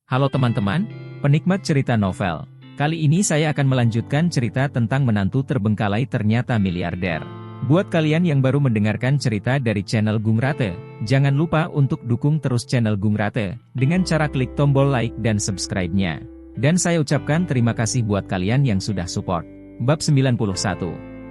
Halo teman-teman, penikmat cerita novel. Kali ini saya akan melanjutkan cerita tentang menantu terbengkalai ternyata miliarder. Buat kalian yang baru mendengarkan cerita dari channel Gung Rate, jangan lupa untuk dukung terus channel Gung Rate dengan cara klik tombol like dan subscribe-nya. Dan saya ucapkan terima kasih buat kalian yang sudah support. Bab 91.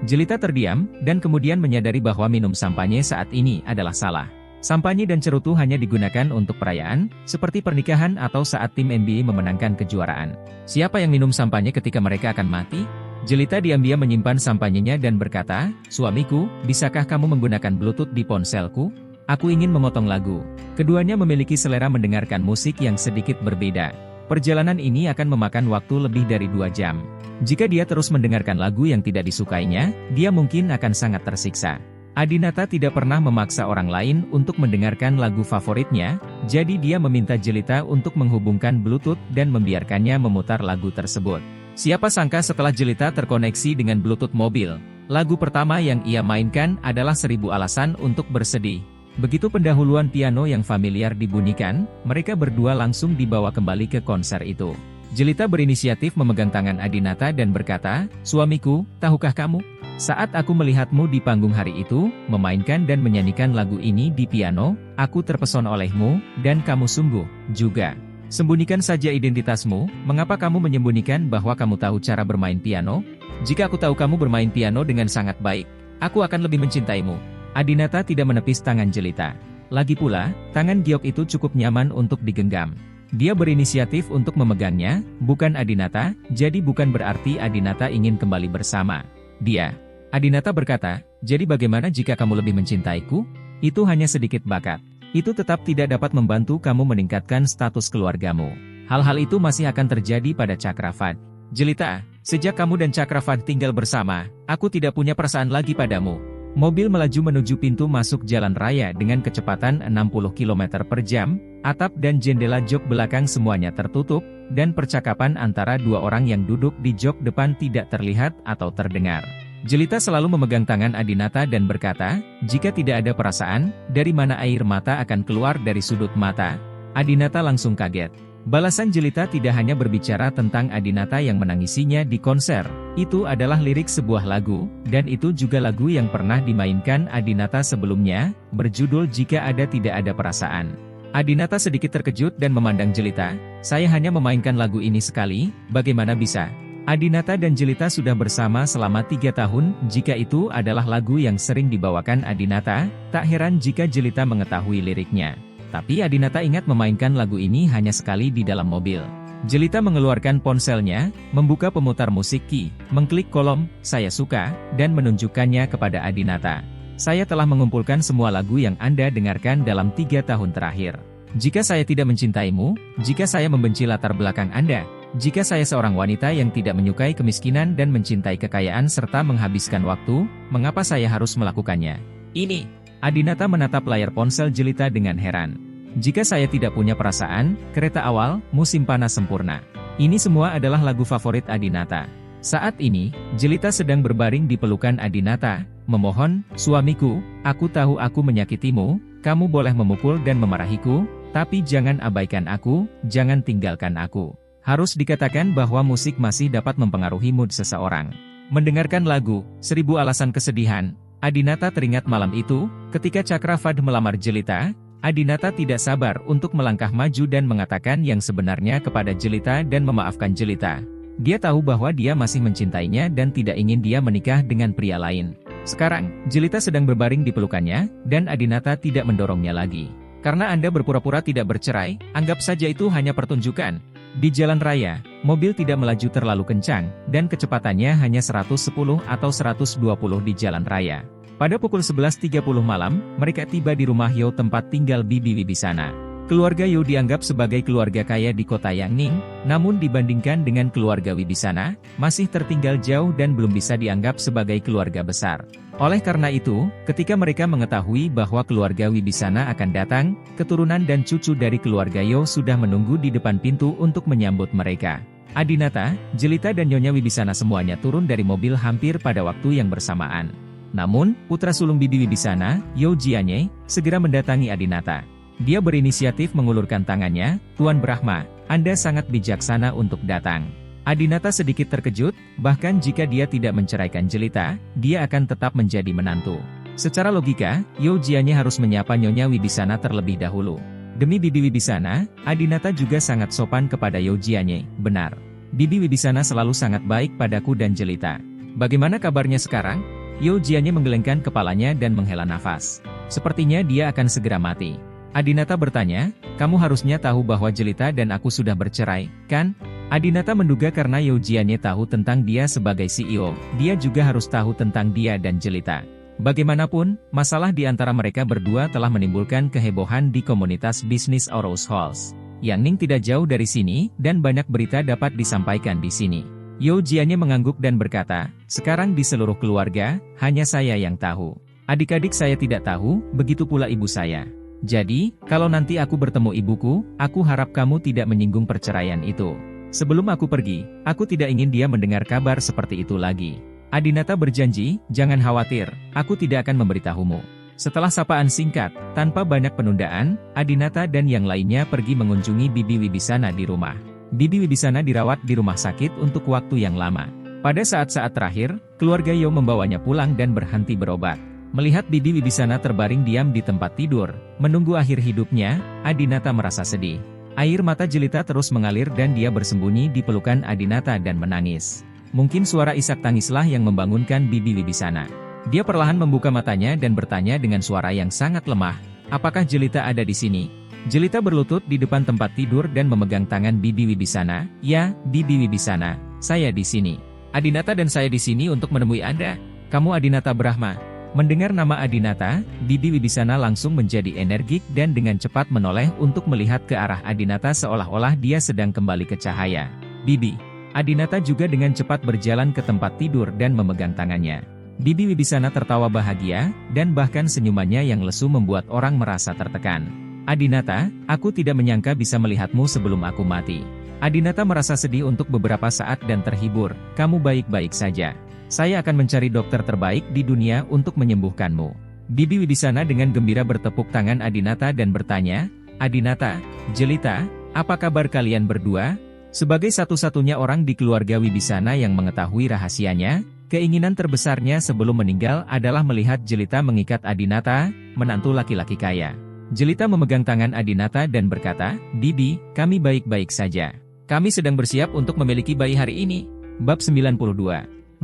Jelita terdiam, dan kemudian menyadari bahwa minum sampanye saat ini adalah salah. Sampanye dan cerutu hanya digunakan untuk perayaan, seperti pernikahan atau saat tim NBA memenangkan kejuaraan. Siapa yang minum sampanye ketika mereka akan mati? Jelita diam-diam menyimpan sampanyenya dan berkata, "Suamiku, bisakah kamu menggunakan Bluetooth di ponselku? Aku ingin memotong lagu." Keduanya memiliki selera mendengarkan musik yang sedikit berbeda. Perjalanan ini akan memakan waktu lebih dari 2 jam. Jika dia terus mendengarkan lagu yang tidak disukainya, dia mungkin akan sangat tersiksa. Adinata tidak pernah memaksa orang lain untuk mendengarkan lagu favoritnya, jadi dia meminta Jelita untuk menghubungkan Bluetooth dan membiarkannya memutar lagu tersebut. Siapa sangka setelah Jelita terkoneksi dengan Bluetooth mobil, lagu pertama yang ia mainkan adalah 1000 Alasan untuk Bersedih. Begitu pendahuluan piano yang familiar dibunyikan, mereka berdua langsung dibawa kembali ke konser itu. Jelita berinisiatif memegang tangan Adinata dan berkata, "Suamiku, tahukah kamu? Saat aku melihatmu di panggung hari itu, memainkan dan menyanyikan lagu ini di piano, aku terpesona olehmu, dan kamu sungguh, juga. Sembunyikan saja identitasmu, mengapa kamu menyembunyikan bahwa kamu tahu cara bermain piano? Jika aku tahu kamu bermain piano dengan sangat baik, aku akan lebih mencintaimu." Adinata tidak menepis tangan Jelita. Lagi pula, tangan giok itu cukup nyaman untuk digenggam. Dia berinisiatif untuk memegangnya, bukan Adinata, jadi bukan berarti Adinata ingin kembali bersama dia. Adinata berkata, "Jadi bagaimana jika kamu lebih mencintaiku? Itu hanya sedikit bakat. Itu tetap tidak dapat membantu kamu meningkatkan status keluargamu. Hal-hal itu masih akan terjadi pada Cakravad. Jelita, sejak kamu dan Cakravad tinggal bersama, aku tidak punya perasaan lagi padamu." Mobil melaju menuju pintu masuk jalan raya dengan kecepatan 60 km per jam, atap dan jendela jok belakang semuanya tertutup, dan percakapan antara dua orang yang duduk di jok depan tidak terlihat atau terdengar. Jelita selalu memegang tangan Adinata dan berkata, "Jika tidak ada perasaan, dari mana air mata akan keluar dari sudut mata?" Adinata langsung kaget. Balasan Jelita tidak hanya berbicara tentang Adinata yang menangisinya di konser, itu adalah lirik sebuah lagu, dan itu juga lagu yang pernah dimainkan Adinata sebelumnya, berjudul Jika Ada Tidak Ada Perasaan. Adinata sedikit terkejut dan memandang Jelita, "Saya hanya memainkan lagu ini sekali, bagaimana bisa?" Adinata dan Jelita sudah bersama selama 3 tahun, jika itu adalah lagu yang sering dibawakan Adinata, tak heran jika Jelita mengetahui liriknya. Tapi Adinata ingat memainkan lagu ini hanya sekali di dalam mobil. Jelita mengeluarkan ponselnya, membuka pemutar musik key, mengklik kolom "Saya Suka", dan menunjukkannya kepada Adinata. "Saya telah mengumpulkan semua lagu yang Anda dengarkan dalam 3 tahun terakhir. Jika saya tidak mencintaimu, jika saya membenci latar belakang Anda, jika saya seorang wanita yang tidak menyukai kemiskinan dan mencintai kekayaan serta menghabiskan waktu, mengapa saya harus melakukannya? Ini." Adinata menatap layar ponsel Jelita dengan heran. "Jika saya tidak punya perasaan, kereta awal, musim panas sempurna." Ini semua adalah lagu favorit Adinata. Saat ini, Jelita sedang berbaring di pelukan Adinata, memohon, "Suamiku, aku tahu aku menyakitimu, kamu boleh memukul dan memarahiku, tapi jangan abaikan aku, jangan tinggalkan aku." Harus dikatakan bahwa musik masih dapat mempengaruhi mood seseorang. Mendengarkan lagu, 1000 Alasan Kesedihan, Adinata teringat malam itu, ketika Cakravad melamar Jelita, Adinata tidak sabar untuk melangkah maju dan mengatakan yang sebenarnya kepada Jelita dan memaafkan Jelita. Dia tahu bahwa dia masih mencintainya dan tidak ingin dia menikah dengan pria lain. Sekarang, Jelita sedang berbaring di pelukannya, dan Adinata tidak mendorongnya lagi. "Karena Anda berpura-pura tidak bercerai, anggap saja itu hanya pertunjukan." Di jalan raya, mobil tidak melaju terlalu kencang, dan kecepatannya hanya 110 atau 120 di jalan raya. Pada pukul 11.30 malam, mereka tiba di rumah Yo tempat tinggal Bibi Wibisana. Keluarga Yo dianggap sebagai keluarga kaya di kota Yangning, namun dibandingkan dengan keluarga Wibisana, masih tertinggal jauh dan belum bisa dianggap sebagai keluarga besar. Oleh karena itu, ketika mereka mengetahui bahwa keluarga Wibisana akan datang, keturunan dan cucu dari keluarga Yo sudah menunggu di depan pintu untuk menyambut mereka. Adinata, Jelita dan Nyonya Wibisana semuanya turun dari mobil hampir pada waktu yang bersamaan. Namun, putra sulung Bibi Wibisana, Yo Jianye, segera mendatangi Adinata. Dia berinisiatif mengulurkan tangannya, "Tuan Brahma, Anda sangat bijaksana untuk datang. Adinata sedikit terkejut, bahkan jika dia tidak menceraikan Jelita, dia akan tetap menjadi menantu. Secara logika, Yo Jianye harus menyapa Nyonya Wibisana terlebih dahulu. Demi Bibi Wibisana, Adinata juga sangat sopan kepada Yo Jianye, benar. Bibi Wibisana selalu sangat baik padaku dan Jelita. Bagaimana kabarnya sekarang? Yo Jianye menggelengkan kepalanya dan menghela nafas. Sepertinya dia akan segera mati. Adinata bertanya, kamu harusnya tahu bahwa Jelita dan aku sudah bercerai, kan? Adinata menduga karena Yo Jianye tahu tentang dia sebagai CEO, dia juga harus tahu tentang dia dan Jelita. Bagaimanapun, masalah di antara mereka berdua telah menimbulkan kehebohan di komunitas bisnis Rose Halls. Yang Ning tidak jauh dari sini, dan banyak berita dapat disampaikan di sini. Yo Jianye mengangguk dan berkata, sekarang di seluruh keluarga, hanya saya yang tahu. Adik-adik saya tidak tahu, begitu pula ibu saya. Jadi, kalau nanti aku bertemu ibuku, aku harap kamu tidak menyinggung perceraian itu. Sebelum aku pergi, aku tidak ingin dia mendengar kabar seperti itu lagi. Adinata berjanji, jangan khawatir, aku tidak akan memberitahumu. Setelah sapaan singkat, tanpa banyak penundaan, Adinata dan yang lainnya pergi mengunjungi Bibi Wibisana di rumah. Bibi Wibisana dirawat di rumah sakit untuk waktu yang lama. Pada saat-saat terakhir, keluarga Yo membawanya pulang dan berhenti berobat. Melihat Bibi Wibisana terbaring diam di tempat tidur, menunggu akhir hidupnya, Adinata merasa sedih. Air mata Jelita terus mengalir dan dia bersembunyi di pelukan Adinata dan menangis. Mungkin suara isak tangislah yang membangunkan Bibi Wibisana. Dia perlahan membuka matanya dan bertanya dengan suara yang sangat lemah, apakah Jelita ada di sini? Jelita berlutut di depan tempat tidur dan memegang tangan Bibi Wibisana. Ya, Bibi Wibisana, saya di sini. Adinata dan saya di sini untuk menemui Anda. Kamu Adinata Brahma. Mendengar nama Adinata, Bibi Wibisana langsung menjadi energik dan dengan cepat menoleh untuk melihat ke arah Adinata seolah-olah dia sedang kembali ke cahaya. Bibi. Adinata juga dengan cepat berjalan ke tempat tidur dan memegang tangannya. Bibi Wibisana tertawa bahagia, dan bahkan senyumannya yang lesu membuat orang merasa tertekan. Adinata, aku tidak menyangka bisa melihatmu sebelum aku mati. Adinata merasa sedih untuk beberapa saat dan terhibur, kamu baik-baik saja. Saya akan mencari dokter terbaik di dunia untuk menyembuhkanmu. Bibi Wibisana dengan gembira bertepuk tangan Adinata dan bertanya, Adinata, Jelita, apa kabar kalian berdua? Sebagai satu-satunya orang di keluarga Wibisana yang mengetahui rahasianya, keinginan terbesarnya sebelum meninggal adalah melihat Jelita mengikat Adinata, menantu laki-laki kaya. Jelita memegang tangan Adinata dan berkata, Bibi, kami baik-baik saja. Kami sedang bersiap untuk memiliki bayi hari ini. Bab 92.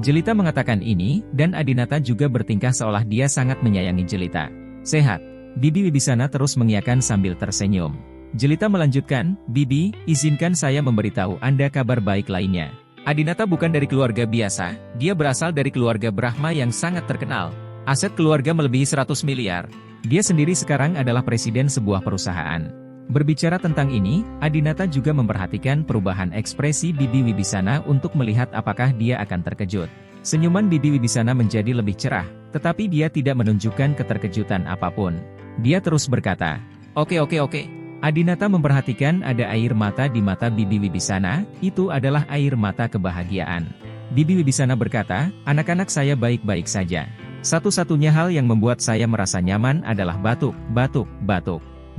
Jelita mengatakan ini, dan Adinata juga bertingkah seolah dia sangat menyayangi Jelita. Sehat. Bibi Wibisana terus mengiyakan sambil tersenyum. Jelita melanjutkan, Bibi, izinkan saya memberitahu Anda kabar baik lainnya. Adinata bukan dari keluarga biasa, dia berasal dari keluarga Brahma yang sangat terkenal. Aset keluarga melebihi 100 miliar. Dia sendiri sekarang adalah presiden sebuah perusahaan. Berbicara tentang ini, Adinata juga memperhatikan perubahan ekspresi Bibi Wibisana untuk melihat apakah dia akan terkejut. Senyuman Bibi Wibisana menjadi lebih cerah, tetapi dia tidak menunjukkan keterkejutan apapun. Dia terus berkata, Oke. Adinata memperhatikan ada air mata di mata Bibi Wibisana, itu adalah air mata kebahagiaan. Bibi Wibisana berkata, anak-anak saya baik-baik saja. Satu-satunya hal yang membuat saya merasa nyaman adalah batuk.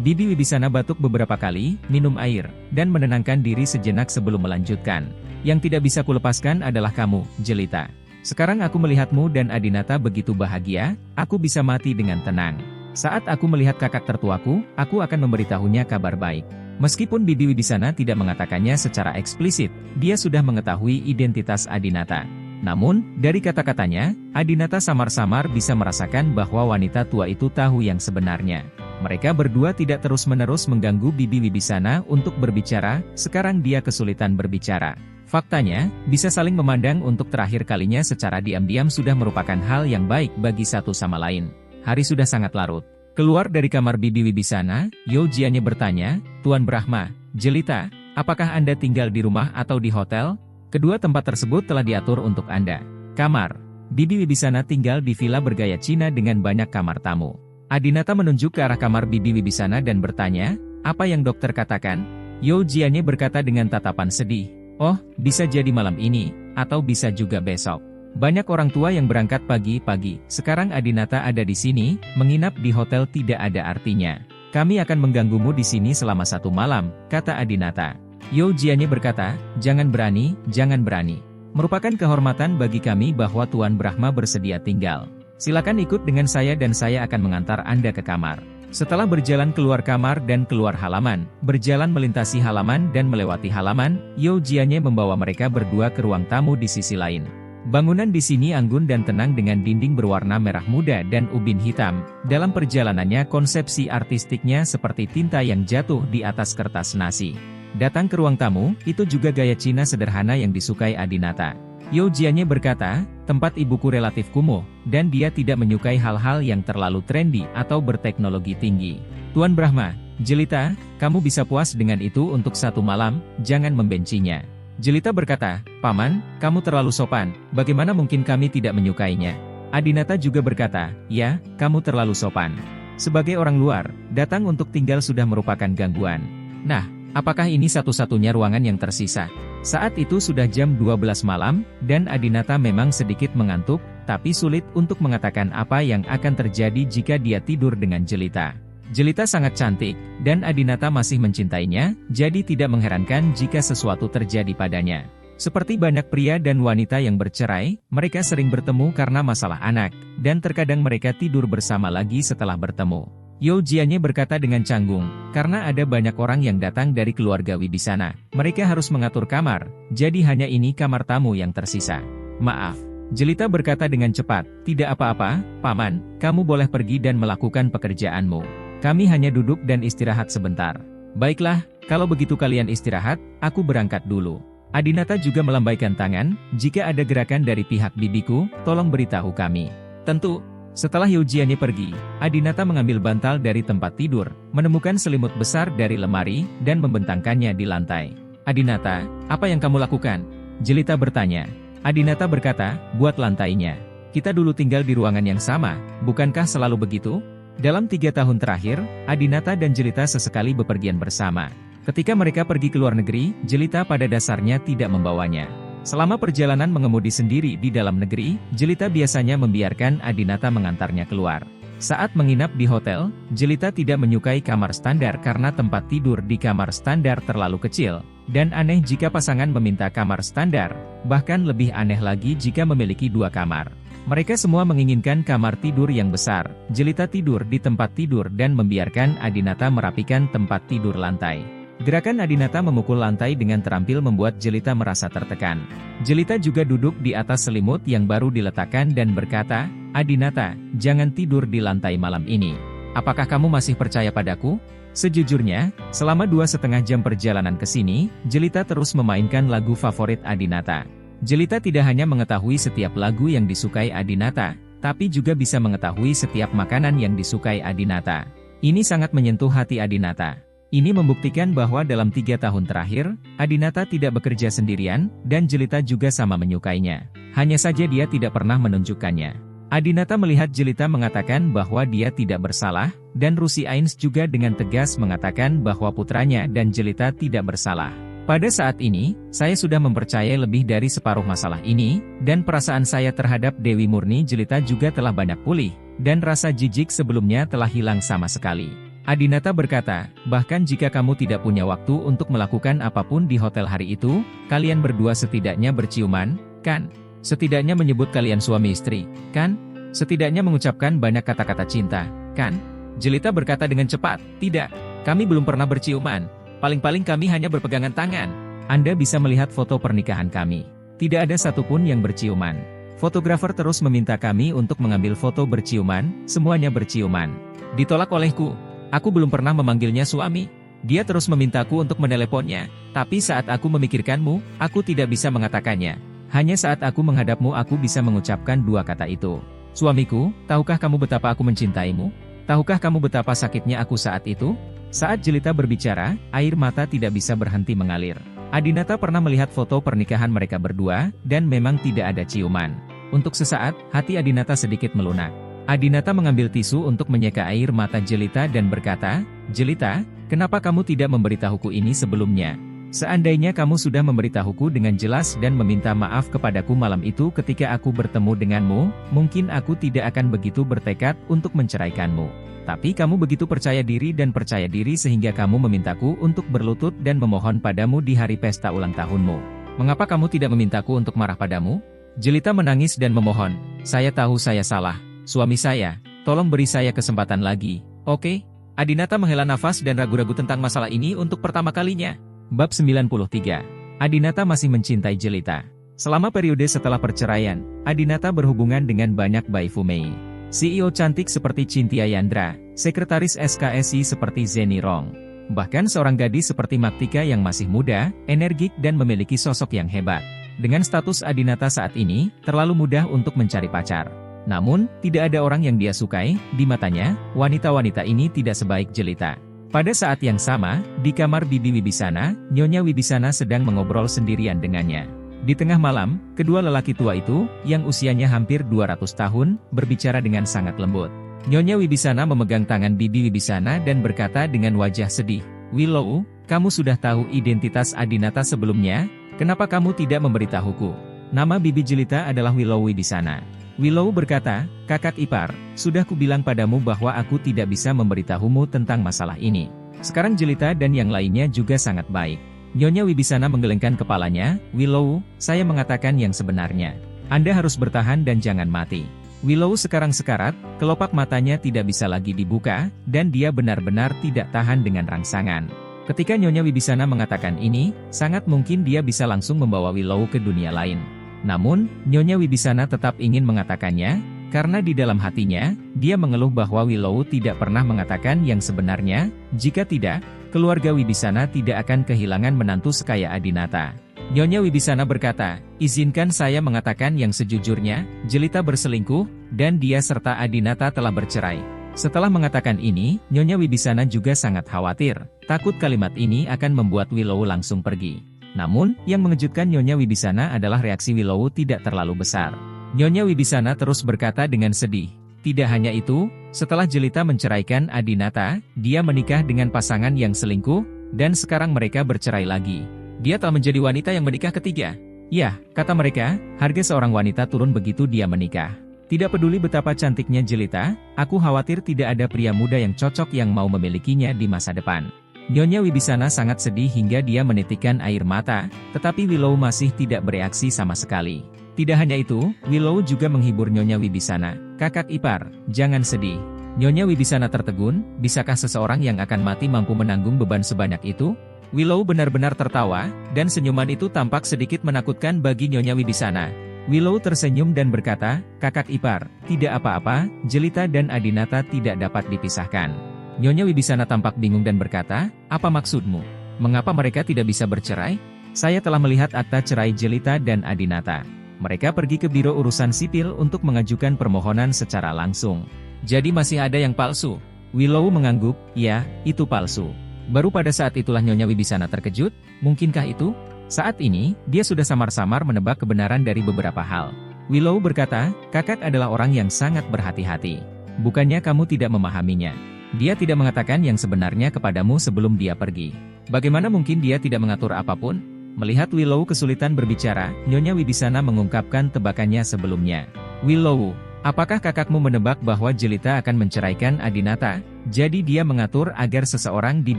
Bibi Wibisana batuk beberapa kali, minum air, dan menenangkan diri sejenak sebelum melanjutkan. Yang tidak bisa kulepaskan adalah kamu, Jelita. Sekarang aku melihatmu dan Adinata begitu bahagia, aku bisa mati dengan tenang. Saat aku melihat kakak tertuaku, aku akan memberitahunya kabar baik. Meskipun Bibi Wibisana tidak mengatakannya secara eksplisit, dia sudah mengetahui identitas Adinata. Namun, dari kata-katanya, Adinata samar-samar bisa merasakan bahwa wanita tua itu tahu yang sebenarnya. Mereka berdua tidak terus-menerus mengganggu Bibi Wibisana untuk berbicara, sekarang dia kesulitan berbicara. Faktanya, bisa saling memandang untuk terakhir kalinya secara diam-diam sudah merupakan hal yang baik bagi satu sama lain. Hari sudah sangat larut. Keluar dari kamar Bibi Wibisana, Yo Jianye bertanya, Tuan Brahma, Jelita, apakah Anda tinggal di rumah atau di hotel? Kedua tempat tersebut telah diatur untuk Anda. Kamar. Bibi Wibisana tinggal di villa bergaya Cina dengan banyak kamar tamu. Adinata menunjuk ke arah kamar Bibi Wibisana dan bertanya, apa yang dokter katakan? Yo Jianye berkata dengan tatapan sedih, oh, bisa jadi malam ini, atau bisa juga besok. Banyak orang tua yang berangkat pagi-pagi, sekarang Adinata ada di sini, menginap di hotel tidak ada artinya. Kami akan mengganggumu di sini selama 1 malam, kata Adinata. Yo Jianye berkata, jangan berani, jangan berani. Merupakan kehormatan bagi kami bahwa Tuan Brahma bersedia tinggal. Silakan ikut dengan saya dan saya akan mengantar Anda ke kamar. Setelah berjalan keluar kamar dan keluar halaman, berjalan melintasi halaman dan melewati halaman, Yo Jianye membawa mereka berdua ke ruang tamu di sisi lain. Bangunan di sini anggun dan tenang dengan dinding berwarna merah muda dan ubin hitam. Dalam perjalanannya konsepsi artistiknya seperti tinta yang jatuh di atas kertas nasi. Datang ke ruang tamu, itu juga gaya Cina sederhana yang disukai Adinata. Yo Jianye berkata, tempat ibuku relatif kumuh, dan dia tidak menyukai hal-hal yang terlalu trendy atau berteknologi tinggi. Tuan Brahma, Jelita, kamu bisa puas dengan itu untuk satu malam, jangan membencinya. Jelita berkata, Paman, kamu terlalu sopan, bagaimana mungkin kami tidak menyukainya? Adinata juga berkata, ya, kamu terlalu sopan. Sebagai orang luar, datang untuk tinggal sudah merupakan gangguan. Nah, apakah ini satu-satunya ruangan yang tersisa? Saat itu sudah jam 12 malam, dan Adinata memang sedikit mengantuk, tapi sulit untuk mengatakan apa yang akan terjadi jika dia tidur dengan Jelita. Jelita sangat cantik, dan Adinata masih mencintainya, jadi tidak mengherankan jika sesuatu terjadi padanya. Seperti banyak pria dan wanita yang bercerai, mereka sering bertemu karena masalah anak, dan terkadang mereka tidur bersama lagi setelah bertemu. Yo Jianye berkata dengan canggung, karena ada banyak orang yang datang dari keluargawi di sana. Mereka harus mengatur kamar, jadi hanya ini kamar tamu yang tersisa. Maaf. Jelita berkata dengan cepat, tidak apa-apa, Paman, kamu boleh pergi dan melakukan pekerjaanmu. Kami hanya duduk dan istirahat sebentar. Baiklah, kalau begitu kalian istirahat, aku berangkat dulu. Adinata juga melambaikan tangan, jika ada gerakan dari pihak bibiku, tolong beritahu kami. Tentu. Setelah Yo Jianye pergi, Adinata mengambil bantal dari tempat tidur, menemukan selimut besar dari lemari, dan membentangkannya di lantai. Adinata, apa yang kamu lakukan? Jelita bertanya. Adinata berkata, buat lantainya. Kita dulu tinggal di ruangan yang sama, bukankah selalu begitu? Dalam 3 tahun terakhir, Adinata dan Jelita sesekali bepergian bersama. Ketika mereka pergi ke luar negeri, Jelita pada dasarnya tidak membawanya. Selama perjalanan mengemudi sendiri di dalam negeri, Jelita biasanya membiarkan Adinata mengantarnya keluar. Saat menginap di hotel, Jelita tidak menyukai kamar standar karena tempat tidur di kamar standar terlalu kecil, dan aneh jika pasangan meminta kamar standar, bahkan lebih aneh lagi jika memiliki 2 kamar. Mereka semua menginginkan kamar tidur yang besar. Jelita tidur di tempat tidur dan membiarkan Adinata merapikan tempat tidur lantai. Gerakan Adinata memukul lantai dengan terampil membuat Jelita merasa tertekan. Jelita juga duduk di atas selimut yang baru diletakkan dan berkata, Adinata, jangan tidur di lantai malam ini. Apakah kamu masih percaya padaku? Sejujurnya, selama 2,5 jam perjalanan ke sini, Jelita terus memainkan lagu favorit Adinata. Jelita tidak hanya mengetahui setiap lagu yang disukai Adinata, tapi juga bisa mengetahui setiap makanan yang disukai Adinata. Ini sangat menyentuh hati Adinata. Ini membuktikan bahwa dalam 3 tahun terakhir, Adinata tidak bekerja sendirian, dan Jelita juga sama menyukainya. Hanya saja dia tidak pernah menunjukkannya. Adinata melihat Jelita mengatakan bahwa dia tidak bersalah, dan Rusi Ains juga dengan tegas mengatakan bahwa putranya dan Jelita tidak bersalah. Pada saat ini, saya sudah mempercayai lebih dari separuh masalah ini, dan perasaan saya terhadap Dewi Murni Jelita juga telah banyak pulih, dan rasa jijik sebelumnya telah hilang sama sekali. Adinata berkata, bahkan jika kamu tidak punya waktu untuk melakukan apapun di hotel hari itu, kalian berdua setidaknya berciuman, kan? Setidaknya menyebut kalian suami istri, kan? Setidaknya mengucapkan banyak kata-kata cinta, kan? Jelita berkata dengan cepat, tidak, kami belum pernah berciuman, paling-paling kami hanya berpegangan tangan. Anda bisa melihat foto pernikahan kami. Tidak ada satupun yang berciuman. Fotografer terus meminta kami untuk mengambil foto berciuman, semuanya berciuman. Ditolak olehku. Aku belum pernah memanggilnya suami. Dia terus memintaku untuk meneleponnya, tapi saat aku memikirkanmu, aku tidak bisa mengatakannya. Hanya saat aku menghadapmu aku bisa mengucapkan 2 kata itu. Suamiku, tahukah kamu betapa aku mencintaimu? Tahukah kamu betapa sakitnya aku saat itu? Saat Jelita berbicara, air mata tidak bisa berhenti mengalir. Adinata pernah melihat foto pernikahan mereka berdua, dan memang tidak ada ciuman. Untuk sesaat, hati Adinata sedikit melunak. Adinata mengambil tisu untuk menyeka air mata Jelita dan berkata, Jelita, kenapa kamu tidak memberitahuku ini sebelumnya? Seandainya kamu sudah memberitahuku dengan jelas dan meminta maaf kepadaku malam itu ketika aku bertemu denganmu, mungkin aku tidak akan begitu bertekad untuk menceraikanmu. Tapi kamu begitu percaya diri sehingga kamu memintaku untuk berlutut dan memohon padamu di hari pesta ulang tahunmu. Mengapa kamu tidak memintaku untuk marah padamu? Jelita menangis dan memohon, saya tahu saya salah, suami saya, tolong beri saya kesempatan lagi, oke? Adinata menghela nafas dan ragu-ragu tentang masalah ini untuk pertama kalinya. Bab 93. Adinata masih mencintai Jelita. Selama periode setelah perceraian, Adinata berhubungan dengan banyak waifu Mei. CEO cantik seperti Cynthia Yandra, sekretaris SKSI seperti Zeni Rong. Bahkan seorang gadis seperti Maktika yang masih muda, energik dan memiliki sosok yang hebat. Dengan status Adinata saat ini, terlalu mudah untuk mencari pacar. Namun, tidak ada orang yang dia sukai, di matanya, wanita-wanita ini tidak sebaik Jelita. Pada saat yang sama, di kamar Bibi Wibisana, Nyonya Wibisana sedang mengobrol sendirian dengannya. Di tengah malam, kedua lelaki tua itu, yang usianya hampir 200 tahun, berbicara dengan sangat lembut. Nyonya Wibisana memegang tangan Bibi Wibisana dan berkata dengan wajah sedih, Willow, kamu sudah tahu identitas Adinata sebelumnya, kenapa kamu tidak memberitahuku? Nama Bibi Jelita adalah Willow Wibisana. Willow berkata, kakak ipar, sudah kubilang padamu bahwa aku tidak bisa memberitahumu tentang masalah ini. Sekarang Jelita dan yang lainnya juga sangat baik. Nyonya Wibisana menggelengkan kepalanya, Willow, saya mengatakan yang sebenarnya. Anda harus bertahan dan jangan mati. Willow sekarang sekarat, kelopak matanya tidak bisa lagi dibuka, dan dia benar-benar tidak tahan dengan rangsangan. Ketika Nyonya Wibisana mengatakan ini, sangat mungkin dia bisa langsung membawa Willow ke dunia lain. Namun, Nyonya Wibisana tetap ingin mengatakannya, karena di dalam hatinya, dia mengeluh bahwa Willow tidak pernah mengatakan yang sebenarnya, jika tidak, keluarga Wibisana tidak akan kehilangan menantu sekaya Adinata. Nyonya Wibisana berkata, izinkan saya mengatakan yang sejujurnya, Jelita berselingkuh, dan dia serta Adinata telah bercerai. Setelah mengatakan ini, Nyonya Wibisana juga sangat khawatir, takut kalimat ini akan membuat Willow langsung pergi. Namun, yang mengejutkan Nyonya Wibisana adalah reaksi Willow tidak terlalu besar. Nyonya Wibisana terus berkata dengan sedih, tidak hanya itu, setelah Jelita menceraikan Adinata, dia menikah dengan pasangan yang selingkuh, dan sekarang mereka bercerai lagi. Dia telah menjadi wanita yang menikah ketiga. Ya, kata mereka, harga seorang wanita turun begitu dia menikah. Tidak peduli betapa cantiknya Jelita, aku khawatir tidak ada pria muda yang cocok yang mau memilikinya di masa depan. Nyonya Wibisana sangat sedih hingga dia menitikkan air mata, tetapi Willow masih tidak bereaksi sama sekali. Tidak hanya itu, Willow juga menghibur Nyonya Wibisana. Kakak ipar, jangan sedih. Nyonya Wibisana tertegun, bisakah seseorang yang akan mati mampu menanggung beban sebanyak itu? Willow benar-benar tertawa, dan senyuman itu tampak sedikit menakutkan bagi Nyonya Wibisana. Willow tersenyum dan berkata, kakak ipar, tidak apa-apa, Jelita dan Adinata tidak dapat dipisahkan. Nyonya Wibisana tampak bingung dan berkata, apa maksudmu? Mengapa mereka tidak bisa bercerai? Saya telah melihat akta cerai Jelita dan Adinata. Mereka pergi ke Biro Urusan Sipil untuk mengajukan permohonan secara langsung. Jadi masih ada yang palsu? Willow mengangguk, ya, itu palsu. Baru pada saat itulah Nyonya Wibisana terkejut, mungkinkah itu? Saat ini, dia sudah samar-samar menebak kebenaran dari beberapa hal. Willow berkata, kakak adalah orang yang sangat berhati-hati. Bukannya kamu tidak memahaminya. Dia tidak mengatakan yang sebenarnya kepadamu sebelum dia pergi. Bagaimana mungkin dia tidak mengatur apapun? Melihat Willow kesulitan berbicara, Nyonya Wibisana mengungkapkan tebakannya sebelumnya. Willow, apakah kakakmu menebak bahwa Jelita akan menceraikan Adinata? Jadi dia mengatur agar seseorang di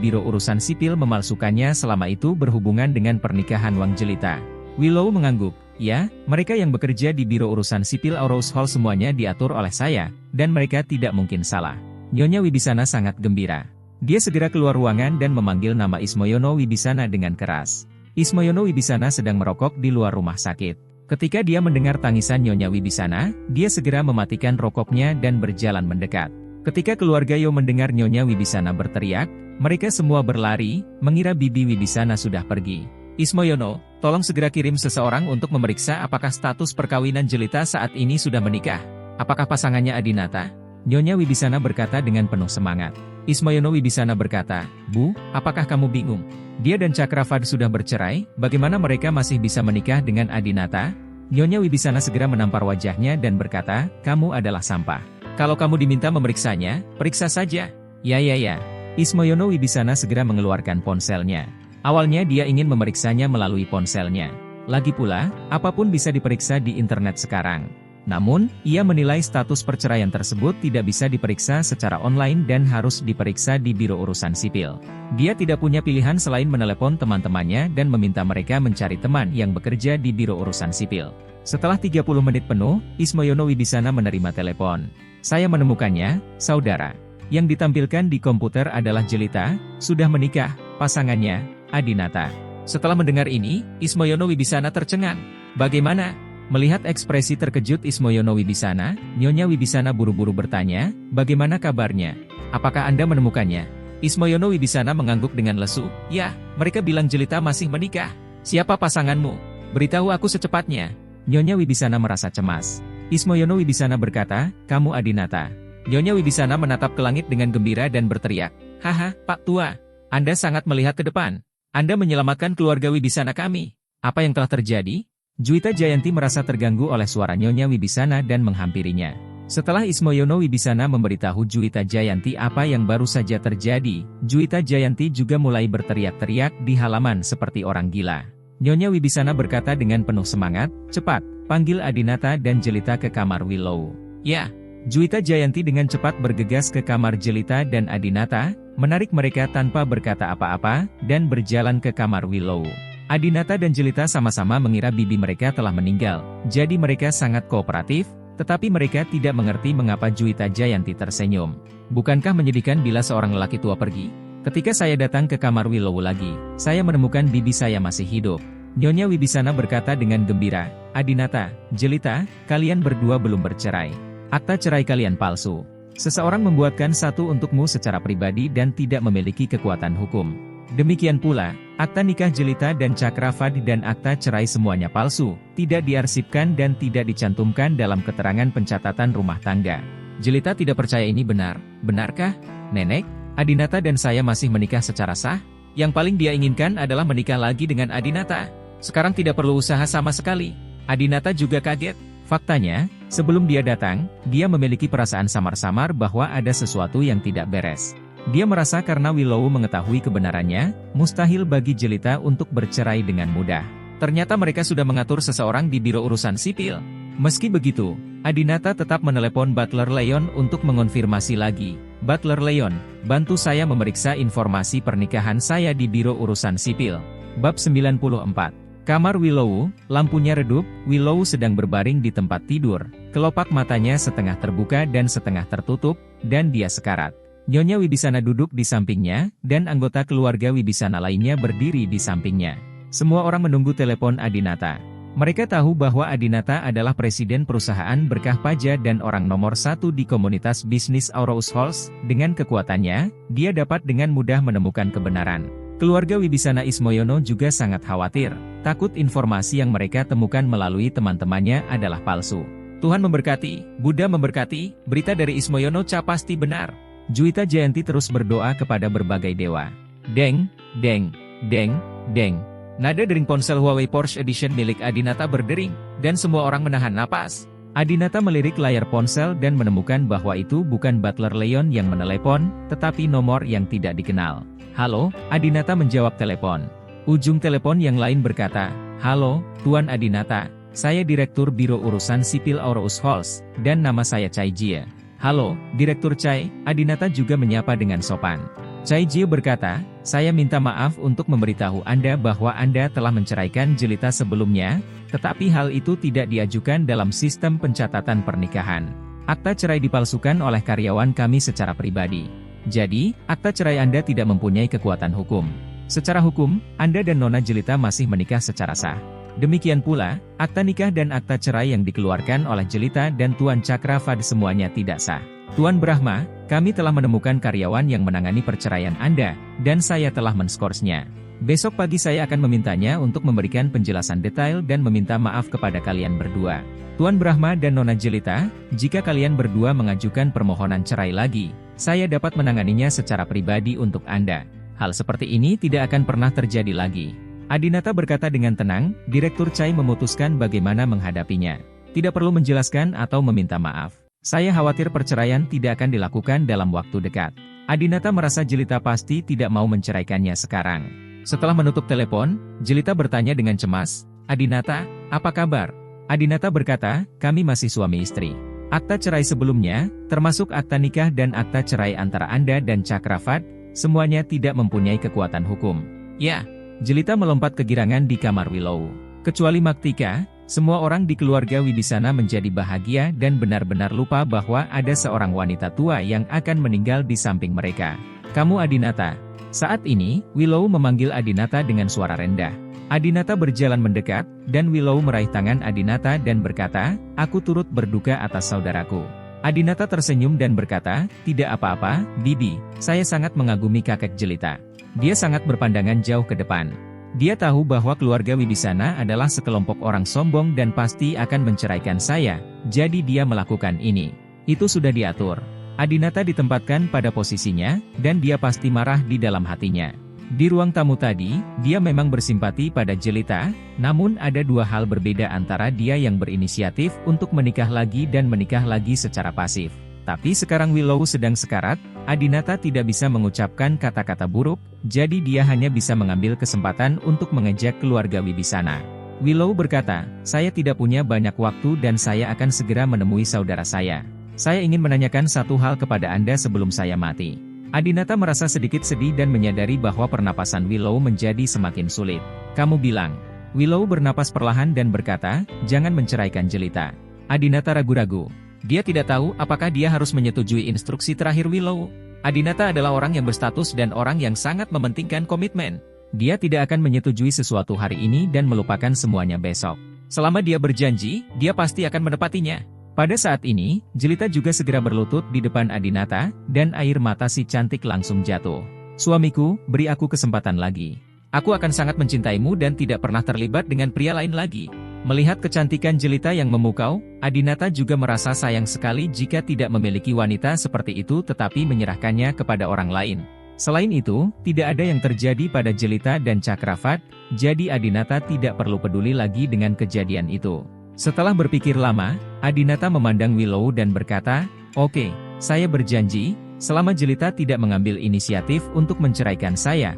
Biro Urusan Sipil memalsukannya selama itu berhubungan dengan pernikahan Wang Jelita. Willow mengangguk. Ya, mereka yang bekerja di Biro Urusan Sipil Rose Hall semuanya diatur oleh saya, dan mereka tidak mungkin salah. Nyonya Wibisana sangat gembira. Dia segera keluar ruangan dan memanggil nama Ismoyono Wibisana dengan keras. Ismoyono Wibisana sedang merokok di luar rumah sakit. Ketika dia mendengar tangisan Nyonya Wibisana, dia segera mematikan rokoknya dan berjalan mendekat. Ketika keluarga Yo mendengar Nyonya Wibisana berteriak, mereka semua berlari, mengira Bibi Wibisana sudah pergi. Ismoyono, tolong segera kirim seseorang untuk memeriksa apakah status perkawinan Jelita saat ini sudah menikah. Apakah pasangannya Adinata? Nyonya Wibisana berkata dengan penuh semangat. Ismoyono Wibisana berkata, Bu, apakah kamu bingung? Dia dan Cakravad sudah bercerai, bagaimana mereka masih bisa menikah dengan Adinata? Nyonya Wibisana segera menampar wajahnya dan berkata, kamu adalah sampah. Kalau kamu diminta memeriksanya, periksa saja. Ya. Ismoyono Wibisana segera mengeluarkan ponselnya. Awalnya dia ingin memeriksanya melalui ponselnya. Lagi pula, apapun bisa diperiksa di internet sekarang. Namun, ia menilai status perceraian tersebut tidak bisa diperiksa secara online dan harus diperiksa di Biro Urusan Sipil. Dia tidak punya pilihan selain menelepon teman-temannya dan meminta mereka mencari teman yang bekerja di Biro Urusan Sipil. Setelah 30 menit penuh, Ismoyono Wibisana menerima telepon. "Saya menemukannya, saudara." Yang ditampilkan di komputer adalah Jelita, sudah menikah, pasangannya, Adinata. Setelah mendengar ini, Ismoyono Wibisana tercengang. "Bagaimana?" Melihat ekspresi terkejut Ismoyono Wibisana, Nyonya Wibisana buru-buru bertanya, "Bagaimana kabarnya? Apakah Anda menemukannya?" Ismoyono Wibisana mengangguk dengan lesu, "Ya, mereka bilang Jelita masih menikah. Siapa pasanganmu? Beritahu aku secepatnya." Nyonya Wibisana merasa cemas. Ismoyono Wibisana berkata, "Kamu Adinata." Nyonya Wibisana menatap ke langit dengan gembira dan berteriak, "Haha, Pak Tua, Anda sangat melihat ke depan. Anda menyelamatkan keluarga Wibisana kami. Apa yang telah terjadi?" Juwita Jayanti merasa terganggu oleh suara Nyonya Wibisana dan menghampirinya. Setelah Ismoyono Wibisana memberitahu Juwita Jayanti apa yang baru saja terjadi, Juwita Jayanti juga mulai berteriak-teriak di halaman seperti orang gila. Nyonya Wibisana berkata dengan penuh semangat, "Cepat, panggil Adinata dan Jelita ke kamar Willow." "Ya." Juwita Jayanti dengan cepat bergegas ke kamar Jelita dan Adinata, menarik mereka tanpa berkata apa-apa, dan berjalan ke kamar Willow. Adinata dan Jelita sama-sama mengira bibi mereka telah meninggal, jadi mereka sangat kooperatif, tetapi mereka tidak mengerti mengapa Juwita Jayanti tersenyum. "Bukankah menyedihkan bila seorang lelaki tua pergi? Ketika saya datang ke kamar Willow lagi, saya menemukan bibi saya masih hidup." Nyonya Wibisana berkata dengan gembira, "Adinata, Jelita, kalian berdua belum bercerai. Akta cerai kalian palsu. Seseorang membuatkan satu untukmu secara pribadi dan tidak memiliki kekuatan hukum. Demikian pula, akta nikah Jelita dan Cakrafadi dan akta cerai semuanya palsu, tidak diarsipkan dan tidak dicantumkan dalam keterangan pencatatan rumah tangga." Jelita tidak percaya ini benar. "Benarkah, Nenek? Adinata dan saya masih menikah secara sah? Yang paling dia inginkan adalah menikah lagi dengan Adinata. Sekarang tidak perlu usaha sama sekali." Adinata juga kaget. Faktanya, sebelum dia datang, dia memiliki perasaan samar-samar bahwa ada sesuatu yang tidak beres. Dia merasa karena Willow mengetahui kebenarannya, mustahil bagi Jelita untuk bercerai dengan mudah. Ternyata mereka sudah mengatur seseorang di Biro Urusan Sipil. Meski begitu, Adinata tetap menelepon Butler Leon untuk mengonfirmasi lagi. "Butler Leon, bantu saya memeriksa informasi pernikahan saya di Biro Urusan Sipil." Bab 94. Kamar Willow, lampunya redup, Willow sedang berbaring di tempat tidur, kelopak matanya setengah terbuka dan setengah tertutup, dan dia sekarat. Nyonya Wibisana duduk di sampingnya, dan anggota keluarga Wibisana lainnya berdiri di sampingnya. Semua orang menunggu telepon Adinata. Mereka tahu bahwa Adinata adalah presiden perusahaan berkah paja dan orang nomor satu di komunitas bisnis Aurous Halls. Dengan kekuatannya, dia dapat dengan mudah menemukan kebenaran. Keluarga Wibisana Ismoyono juga sangat khawatir, takut informasi yang mereka temukan melalui teman-temannya adalah palsu. "Tuhan memberkati, Buddha memberkati, berita dari Ismoyono pasti benar." Juwita Jayanti terus berdoa kepada berbagai dewa. Deng, deng, deng, deng. Nada dering ponsel Huawei Porsche Edition milik Adinata berdering, dan semua orang menahan napas. Adinata melirik layar ponsel dan menemukan bahwa itu bukan Butler Leon yang menelepon, tetapi nomor yang tidak dikenal. "Halo," Adinata menjawab telepon. Ujung telepon yang lain berkata, "Halo, Tuan Adinata, saya Direktur Biro Urusan Sipil Aurous Halls, dan nama saya Chai Jie." "Halo, Direktur Chai," Adinata juga menyapa dengan sopan. Chai Jie berkata, "Saya minta maaf untuk memberitahu Anda bahwa Anda telah menceraikan Jelita sebelumnya, tetapi hal itu tidak diajukan dalam sistem pencatatan pernikahan. Akta cerai dipalsukan oleh karyawan kami secara pribadi. Jadi, akta cerai Anda tidak mempunyai kekuatan hukum. Secara hukum, Anda dan Nona Jelita masih menikah secara sah. Demikian pula, akta nikah dan akta cerai yang dikeluarkan oleh Jelita dan Tuan Cakrafadi semuanya tidak sah. Tuan Brahma, kami telah menemukan karyawan yang menangani perceraian Anda, dan saya telah menskorsnya. Besok pagi saya akan memintanya untuk memberikan penjelasan detail dan meminta maaf kepada kalian berdua. Tuan Brahma dan Nona Jelita, jika kalian berdua mengajukan permohonan cerai lagi, saya dapat menanganinya secara pribadi untuk Anda. Hal seperti ini tidak akan pernah terjadi lagi." Adinata berkata dengan tenang, Direktur Chai memutuskan bagaimana menghadapinya. Tidak perlu menjelaskan atau meminta maaf. Saya khawatir perceraian tidak akan dilakukan dalam waktu dekat. Adinata merasa Jelita pasti tidak mau menceraikannya sekarang. Setelah menutup telepon, Jelita bertanya dengan cemas, "Adinata, apa kabar? Adinata berkata, kami masih suami istri. Akta cerai sebelumnya, termasuk akta nikah dan akta cerai antara Anda dan Cakravat, semuanya tidak mempunyai kekuatan hukum. Ya, Jelita melompat kegirangan di kamar Willow. Kecuali Maktika, semua orang di keluarga Wibisana menjadi bahagia dan benar-benar lupa bahwa ada seorang wanita tua yang akan meninggal di samping mereka. Kamu Adinata. Saat ini, Willow memanggil Adinata dengan suara rendah. Adinata berjalan mendekat, dan Willow meraih tangan Adinata dan berkata, aku turut berduka atas saudaraku. Adinata tersenyum dan berkata, tidak apa-apa, Bibi, saya sangat mengagumi kakek Jelita. Dia sangat berpandangan jauh ke depan. Dia tahu bahwa keluarga Wibisana adalah sekelompok orang sombong dan pasti akan menceraikan saya, jadi dia melakukan ini. Itu sudah diatur. Adinata ditempatkan pada posisinya, dan dia pasti marah di dalam hatinya. Di ruang tamu tadi, dia memang bersimpati pada Jelita, namun ada dua hal berbeda antara dia yang berinisiatif untuk menikah lagi dan menikah lagi secara pasif. Tapi sekarang Willow sedang sekarat, Adinata tidak bisa mengucapkan kata-kata buruk, jadi dia hanya bisa mengambil kesempatan untuk mengejek keluarga Wibisana. Willow berkata, saya tidak punya banyak waktu dan saya akan segera menemui saudara saya. Saya ingin menanyakan satu hal kepada Anda sebelum saya mati. Adinata merasa sedikit sedih dan menyadari bahwa pernapasan Willow menjadi semakin sulit. Kamu bilang. Willow bernapas perlahan dan berkata, jangan menceraikan Jelita. Adinata ragu-ragu. Dia tidak tahu apakah dia harus menyetujui instruksi terakhir Willow. Adinata adalah orang yang berstatus dan orang yang sangat mementingkan komitmen. Dia tidak akan menyetujui sesuatu hari ini dan melupakan semuanya besok. Selama dia berjanji, dia pasti akan menepatinya. Pada saat ini, Jelita juga segera berlutut di depan Adinata, dan air mata si cantik langsung jatuh. Suamiku, beri aku kesempatan lagi. Aku akan sangat mencintaimu dan tidak pernah terlibat dengan pria lain lagi. Melihat kecantikan Jelita yang memukau, Adinata juga merasa sayang sekali jika tidak memiliki wanita seperti itu tetapi menyerahkannya kepada orang lain. Selain itu, tidak ada yang terjadi pada Jelita dan Cakravat, jadi Adinata tidak perlu peduli lagi dengan kejadian itu. Setelah berpikir lama, Adinata memandang Willow dan berkata, oke, saya berjanji, selama Jelita tidak mengambil inisiatif untuk menceraikan saya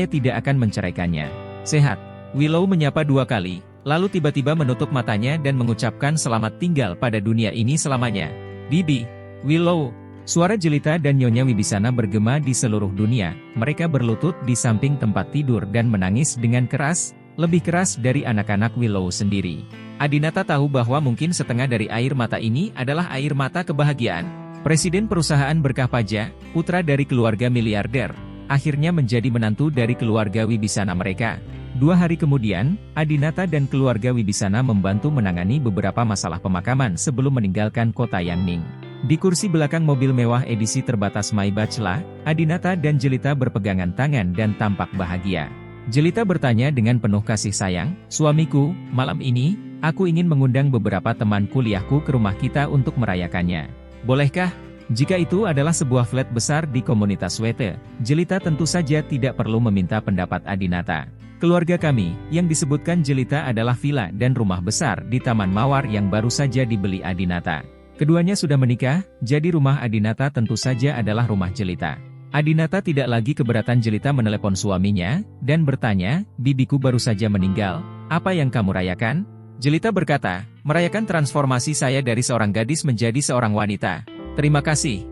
tidak akan menceraikannya. Sehat. Willow menyapa dua kali, lalu tiba-tiba menutup matanya dan mengucapkan selamat tinggal pada dunia ini selamanya. Bibi, Willow. Suara Jelita dan Nyonya Wibisana bergema di seluruh dunia, mereka berlutut di samping tempat tidur dan menangis dengan keras, lebih keras dari anak-anak Willow sendiri. Adinata tahu bahwa mungkin setengah dari air mata ini adalah air mata kebahagiaan. Presiden perusahaan berkah pajak, putra dari keluarga miliarder, akhirnya menjadi menantu dari keluarga Wibisana mereka. 2 hari kemudian, Adinata dan keluarga Wibisana membantu menangani beberapa masalah pemakaman sebelum meninggalkan kota Yangning. Di kursi belakang mobil mewah edisi terbatas Maybachla, Adinata dan Jelita berpegangan tangan dan tampak bahagia. Jelita bertanya dengan penuh kasih sayang, suamiku, malam ini, aku ingin mengundang beberapa teman kuliahku ke rumah kita untuk merayakannya. Bolehkah? Jika itu adalah sebuah flat besar di komunitas Wete, Jelita tentu saja tidak perlu meminta pendapat Adinata. Keluarga kami, yang disebutkan Jelita adalah villa dan rumah besar di Taman Mawar yang baru saja dibeli Adinata. Keduanya sudah menikah, jadi rumah Adinata tentu saja adalah rumah Jelita. Adinata tidak lagi keberatan Jelita menelepon suaminya, dan bertanya, bibiku baru saja meninggal, apa yang kamu rayakan? Jelita berkata, merayakan transformasi saya dari seorang gadis menjadi seorang wanita. Terima kasih,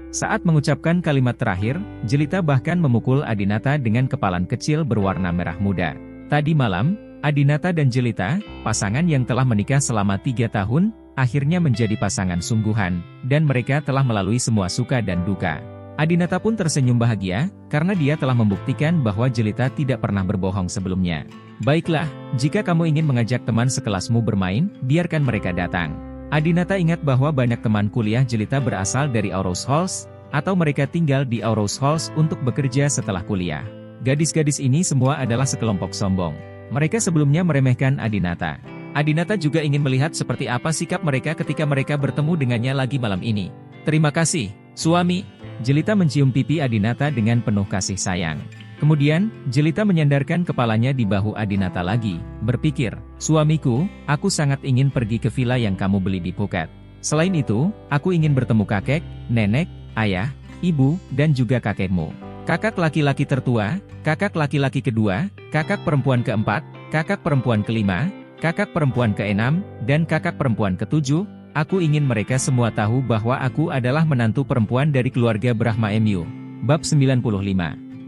Saat mengucapkan kalimat terakhir, Jelita bahkan memukul Adinata dengan kepalan kecil berwarna merah muda. Tadi malam, Adinata dan Jelita, pasangan yang telah menikah selama 3 tahun, akhirnya menjadi pasangan sungguhan, dan mereka telah melalui semua suka dan duka. Adinata pun tersenyum bahagia, karena dia telah membuktikan bahwa Jelita tidak pernah berbohong sebelumnya. Baiklah, jika kamu ingin mengajak teman sekelasmu bermain, biarkan mereka datang. Adinata ingat bahwa banyak teman kuliah Jelita berasal dari Aurous Halls, atau mereka tinggal di Aurous Halls untuk bekerja setelah kuliah. Gadis-gadis ini semua adalah sekelompok sombong. Mereka sebelumnya meremehkan Adinata. Adinata juga ingin melihat seperti apa sikap mereka ketika mereka bertemu dengannya lagi malam ini. Terima kasih, suami. Jelita mencium pipi Adinata dengan penuh kasih sayang. Kemudian, Jelita menyandarkan kepalanya di bahu Adinata lagi, berpikir, suamiku, aku sangat ingin pergi ke villa yang kamu beli di Phuket. Selain itu, aku ingin bertemu kakek, nenek, ayah, ibu, dan juga kakekmu. Kakak laki-laki tertua, kakak laki-laki kedua, kakak perempuan keempat, kakak perempuan kelima, kakak perempuan ke-6, dan kakak perempuan ke-7, aku ingin mereka semua tahu bahwa aku adalah menantu perempuan dari keluarga Brahma MU. Bab 95.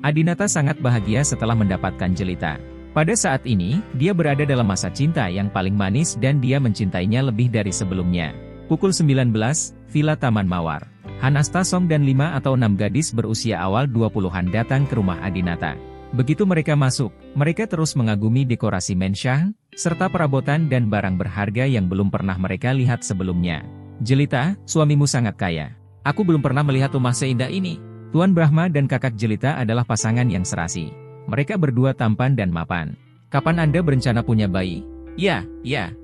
Adinata sangat bahagia setelah mendapatkan Jelita. Pada saat ini, dia berada dalam masa cinta yang paling manis dan dia mencintainya lebih dari sebelumnya. Pukul 19, Villa Taman Mawar. Hanasta Song dan 5 atau 6 gadis berusia awal 20-an datang ke rumah Adinata. Begitu mereka masuk, mereka terus mengagumi dekorasi mensyang, serta perabotan dan barang berharga yang belum pernah mereka lihat sebelumnya. Jelita, suamimu sangat kaya. Aku belum pernah melihat rumah seindah ini. Tuan Brahma dan kakak Jelita adalah pasangan yang serasi. Mereka berdua tampan dan mapan. Kapan Anda berencana punya bayi? Ya,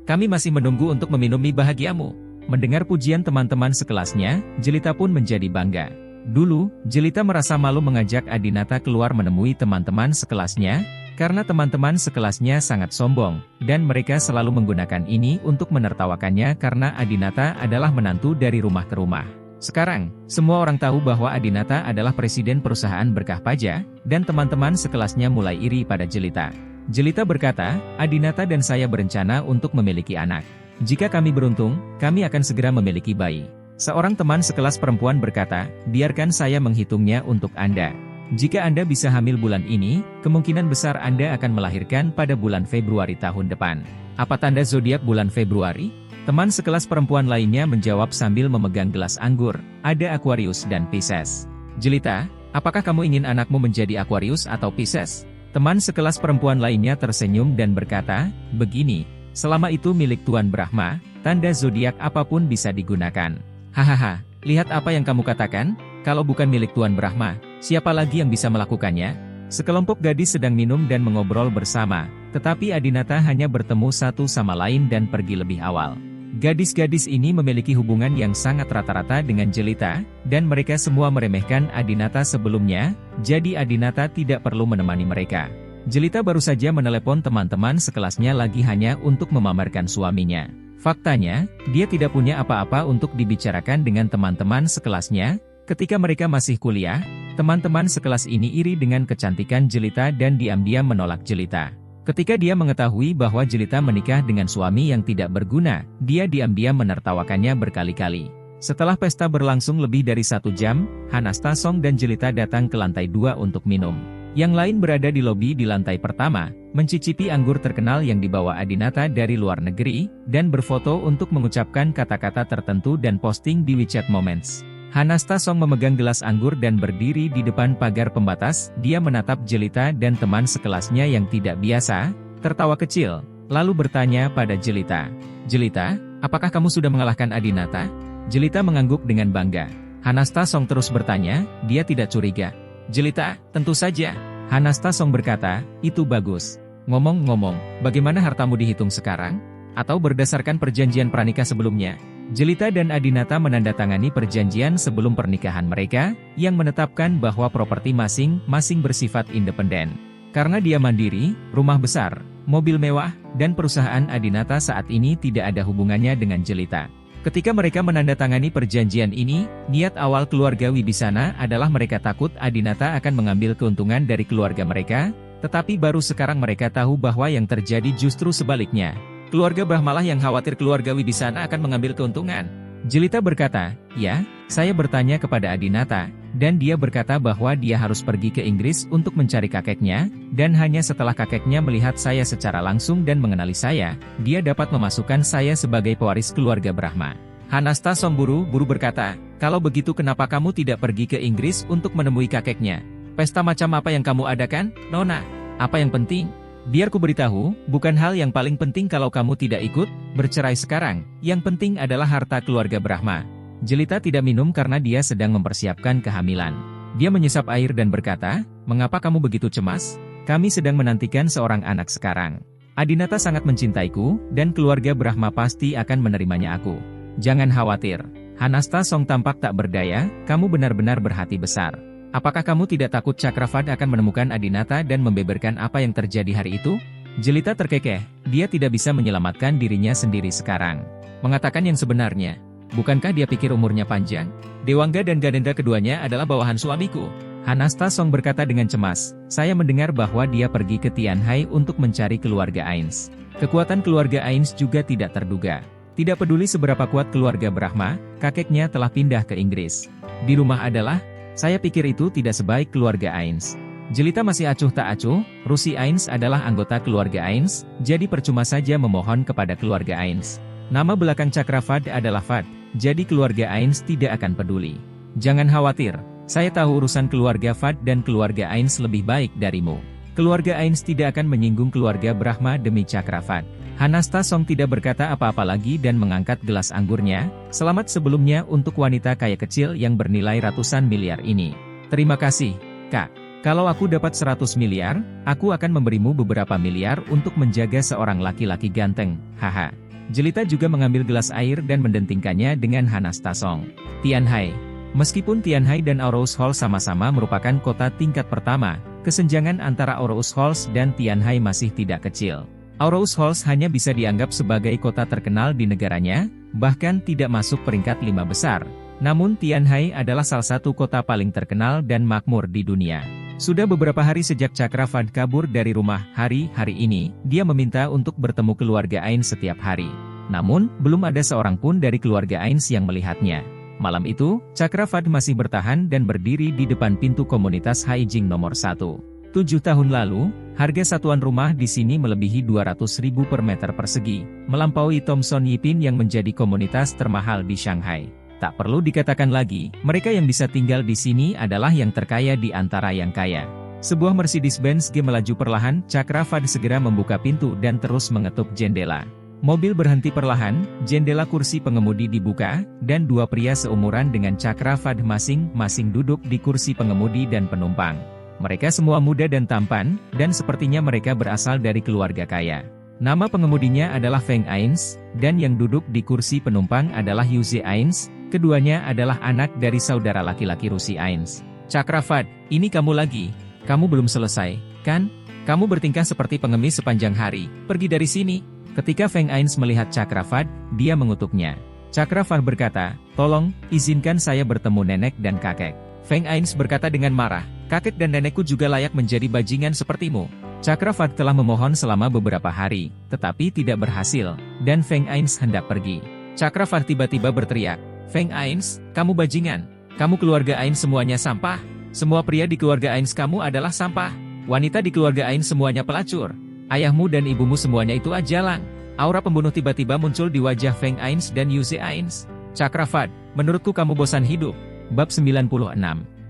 kami masih menunggu untuk meminumi bahagiamu. Mendengar pujian teman-teman sekelasnya, Jelita pun menjadi bangga. Dulu, Jelita merasa malu mengajak Adinata keluar menemui teman-teman sekelasnya, karena teman-teman sekelasnya sangat sombong, dan mereka selalu menggunakan ini untuk menertawakannya karena Adinata adalah menantu dari rumah ke rumah. Sekarang, semua orang tahu bahwa Adinata adalah presiden perusahaan berkah pajak, dan teman-teman sekelasnya mulai iri pada Jelita. Jelita berkata, Adinata dan saya berencana untuk memiliki anak. Jika kami beruntung, kami akan segera memiliki bayi. Seorang teman sekelas perempuan berkata, biarkan saya menghitungnya untuk Anda. Jika Anda bisa hamil bulan ini, kemungkinan besar Anda akan melahirkan pada bulan Februari tahun depan. Apa tanda zodiak bulan Februari? Teman sekelas perempuan lainnya menjawab sambil memegang gelas anggur, ada Aquarius dan Pisces. Jelita, apakah kamu ingin anakmu menjadi Aquarius atau Pisces? Teman sekelas perempuan lainnya tersenyum dan berkata, begini, selama itu milik Tuan Brahma, tanda zodiak apapun bisa digunakan. Hahaha, lihat apa yang kamu katakan, kalau bukan milik Tuan Brahma, siapa lagi yang bisa melakukannya? Sekelompok gadis sedang minum dan mengobrol bersama, tetapi Adinata hanya bertemu satu sama lain dan pergi lebih awal. Gadis-gadis ini memiliki hubungan yang sangat rata-rata dengan Jelita, dan mereka semua meremehkan Adinata sebelumnya, jadi Adinata tidak perlu menemani mereka. Jelita baru saja menelepon teman-teman sekelasnya lagi hanya untuk memamerkan suaminya. Faktanya, dia tidak punya apa-apa untuk dibicarakan dengan teman-teman sekelasnya. Ketika mereka masih kuliah, teman-teman sekelas ini iri dengan kecantikan Jelita dan diam-diam menolak Jelita. Ketika dia mengetahui bahwa Jelita menikah dengan suami yang tidak berguna, dia diam-diam menertawakannya berkali-kali. Setelah pesta berlangsung lebih dari 1 jam, Hanasta Song dan Jelita datang ke lantai 2 untuk minum. Yang lain berada di lobi di lantai pertama, mencicipi anggur terkenal yang dibawa Adinata dari luar negeri, dan berfoto untuk mengucapkan kata-kata tertentu dan posting di WeChat Moments. Hanasta Song memegang gelas anggur dan berdiri di depan pagar pembatas, dia menatap Jelita dan teman sekelasnya yang tidak biasa, tertawa kecil, lalu bertanya pada Jelita. Jelita, apakah kamu sudah mengalahkan Adinata? Jelita mengangguk dengan bangga. Hanasta Song terus bertanya, dia tidak curiga. Jelita, tentu saja. Hanasta Song berkata, itu bagus. Ngomong-ngomong, bagaimana hartamu dihitung sekarang? Atau berdasarkan perjanjian pranikah sebelumnya? Jelita dan Adinata menandatangani perjanjian sebelum pernikahan mereka, yang menetapkan bahwa properti masing-masing bersifat independen. Karena dia mandiri, rumah besar, mobil mewah, dan perusahaan Adinata saat ini tidak ada hubungannya dengan Jelita. Ketika mereka menandatangani perjanjian ini, niat awal keluarga Wibisana adalah mereka takut Adinata akan mengambil keuntungan dari keluarga mereka, tetapi baru sekarang mereka tahu bahwa yang terjadi justru sebaliknya. Keluarga Brahmalah yang khawatir keluarga Wibisana akan mengambil keuntungan. Jelita berkata, ya, saya bertanya kepada Adinata, dan dia berkata bahwa dia harus pergi ke Inggris untuk mencari kakeknya, dan hanya setelah kakeknya melihat saya secara langsung dan mengenali saya, dia dapat memasukkan saya sebagai pewaris keluarga Brahma. Hanasta Song buru-buru berkata, kalau begitu kenapa kamu tidak pergi ke Inggris untuk menemui kakeknya? Pesta macam apa yang kamu adakan, Nona? Apa yang penting? Biar ku beritahu, bukan hal yang paling penting kalau kamu tidak ikut, bercerai sekarang, yang penting adalah harta keluarga Brahma. Jelita tidak minum karena dia sedang mempersiapkan kehamilan. Dia menyesap air dan berkata, mengapa kamu begitu cemas? Kami sedang menantikan seorang anak sekarang. Adinata sangat mencintaiku, dan keluarga Brahma pasti akan menerimanya aku. Jangan khawatir. Hanasta Song tampak tak berdaya, kamu benar-benar berhati besar. Apakah kamu tidak takut Cakravad akan menemukan Adinata dan membeberkan apa yang terjadi hari itu? Jelita terkekeh, dia tidak bisa menyelamatkan dirinya sendiri sekarang. Mengatakan yang sebenarnya, bukankah dia pikir umurnya panjang? Dewangga dan Ganendra keduanya adalah bawahan suamiku. Hanasta Song berkata dengan cemas, saya mendengar bahwa dia pergi ke Tianhai untuk mencari keluarga Ains. Kekuatan keluarga Ains juga tidak terduga. Tidak peduli seberapa kuat keluarga Brahma, kakeknya telah pindah ke Inggris. Di rumah adalah, saya pikir itu tidak sebaik keluarga Ains. Jelita masih acuh tak acuh, Rusi Ains adalah anggota keluarga Ains, jadi percuma saja memohon kepada keluarga Ains. Nama belakang Chakravad adalah Fad, jadi keluarga Ains tidak akan peduli. Jangan khawatir, saya tahu urusan keluarga Fad dan keluarga Ains lebih baik darimu. Keluarga Ains tidak akan menyinggung keluarga Brahma demi Chakravad. Hanasta Song tidak berkata apa-apa lagi dan mengangkat gelas anggurnya, selamat sebelumnya untuk wanita kaya kecil yang bernilai ratusan miliar ini. Terima kasih, Kak. Kalau aku dapat 100 miliar, aku akan memberimu beberapa miliar untuk menjaga seorang laki-laki ganteng, haha. Jelita juga mengambil gelas air dan mendentingkannya dengan Hanasta Song. Tianhai. Meskipun Tianhai dan Aarhus Hall sama-sama merupakan kota tingkat pertama, kesenjangan antara Aarhus Hall dan Tianhai masih tidak kecil. Aarhus Hall hanya bisa dianggap sebagai kota terkenal di negaranya, bahkan tidak masuk peringkat 5 besar. Namun Tianhai adalah salah satu kota paling terkenal dan makmur di dunia. Sudah beberapa hari sejak Chakravad kabur dari rumah, hari ini, dia meminta untuk bertemu keluarga Ains setiap hari. Namun, belum ada seorang pun dari keluarga Ains yang melihatnya. Malam itu, Chakravad masih bertahan dan berdiri di depan pintu komunitas Haijing nomor 1. 7 tahun lalu, harga satuan rumah di sini melebihi 200.000 per meter persegi, melampaui Thomson Yipin yang menjadi komunitas termahal di Shanghai. Tak perlu dikatakan lagi, mereka yang bisa tinggal di sini adalah yang terkaya di antara yang kaya. Sebuah Mercedes-Benz G melaju perlahan, Chakravad segera membuka pintu dan terus mengetuk jendela. Mobil berhenti perlahan, jendela kursi pengemudi dibuka, dan dua pria seumuran dengan Chakravad masing-masing duduk di kursi pengemudi dan penumpang. Mereka semua muda dan tampan, dan sepertinya mereka berasal dari keluarga kaya. Nama pengemudinya adalah Feng Ains, dan yang duduk di kursi penumpang adalah Yuze Ains. Keduanya adalah anak dari saudara laki-laki Rusi Ains. Chakravad, ini kamu lagi. Kamu belum selesai, kan? Kamu bertingkah seperti pengemis sepanjang hari. Pergi dari sini. Ketika Feng Ains melihat Chakravad, dia mengutuknya. Chakravad berkata, tolong, izinkan saya bertemu nenek dan kakek. Feng Ains berkata dengan marah, kakek dan nenekku juga layak menjadi bajingan sepertimu. Chakravad telah memohon selama beberapa hari, tetapi tidak berhasil, dan Feng Ains hendak pergi. Chakravad tiba-tiba berteriak, Feng Ains, kamu bajingan. Kamu keluarga Ains semuanya sampah. Semua pria di keluarga Ains kamu adalah sampah. Wanita di keluarga Ains semuanya pelacur. Ayahmu dan ibumu semuanya itu ajalang. Aura pembunuh tiba-tiba muncul di wajah Feng Ains dan Yuze Ains. Chakravad, menurutku kamu bosan hidup. Bab 96.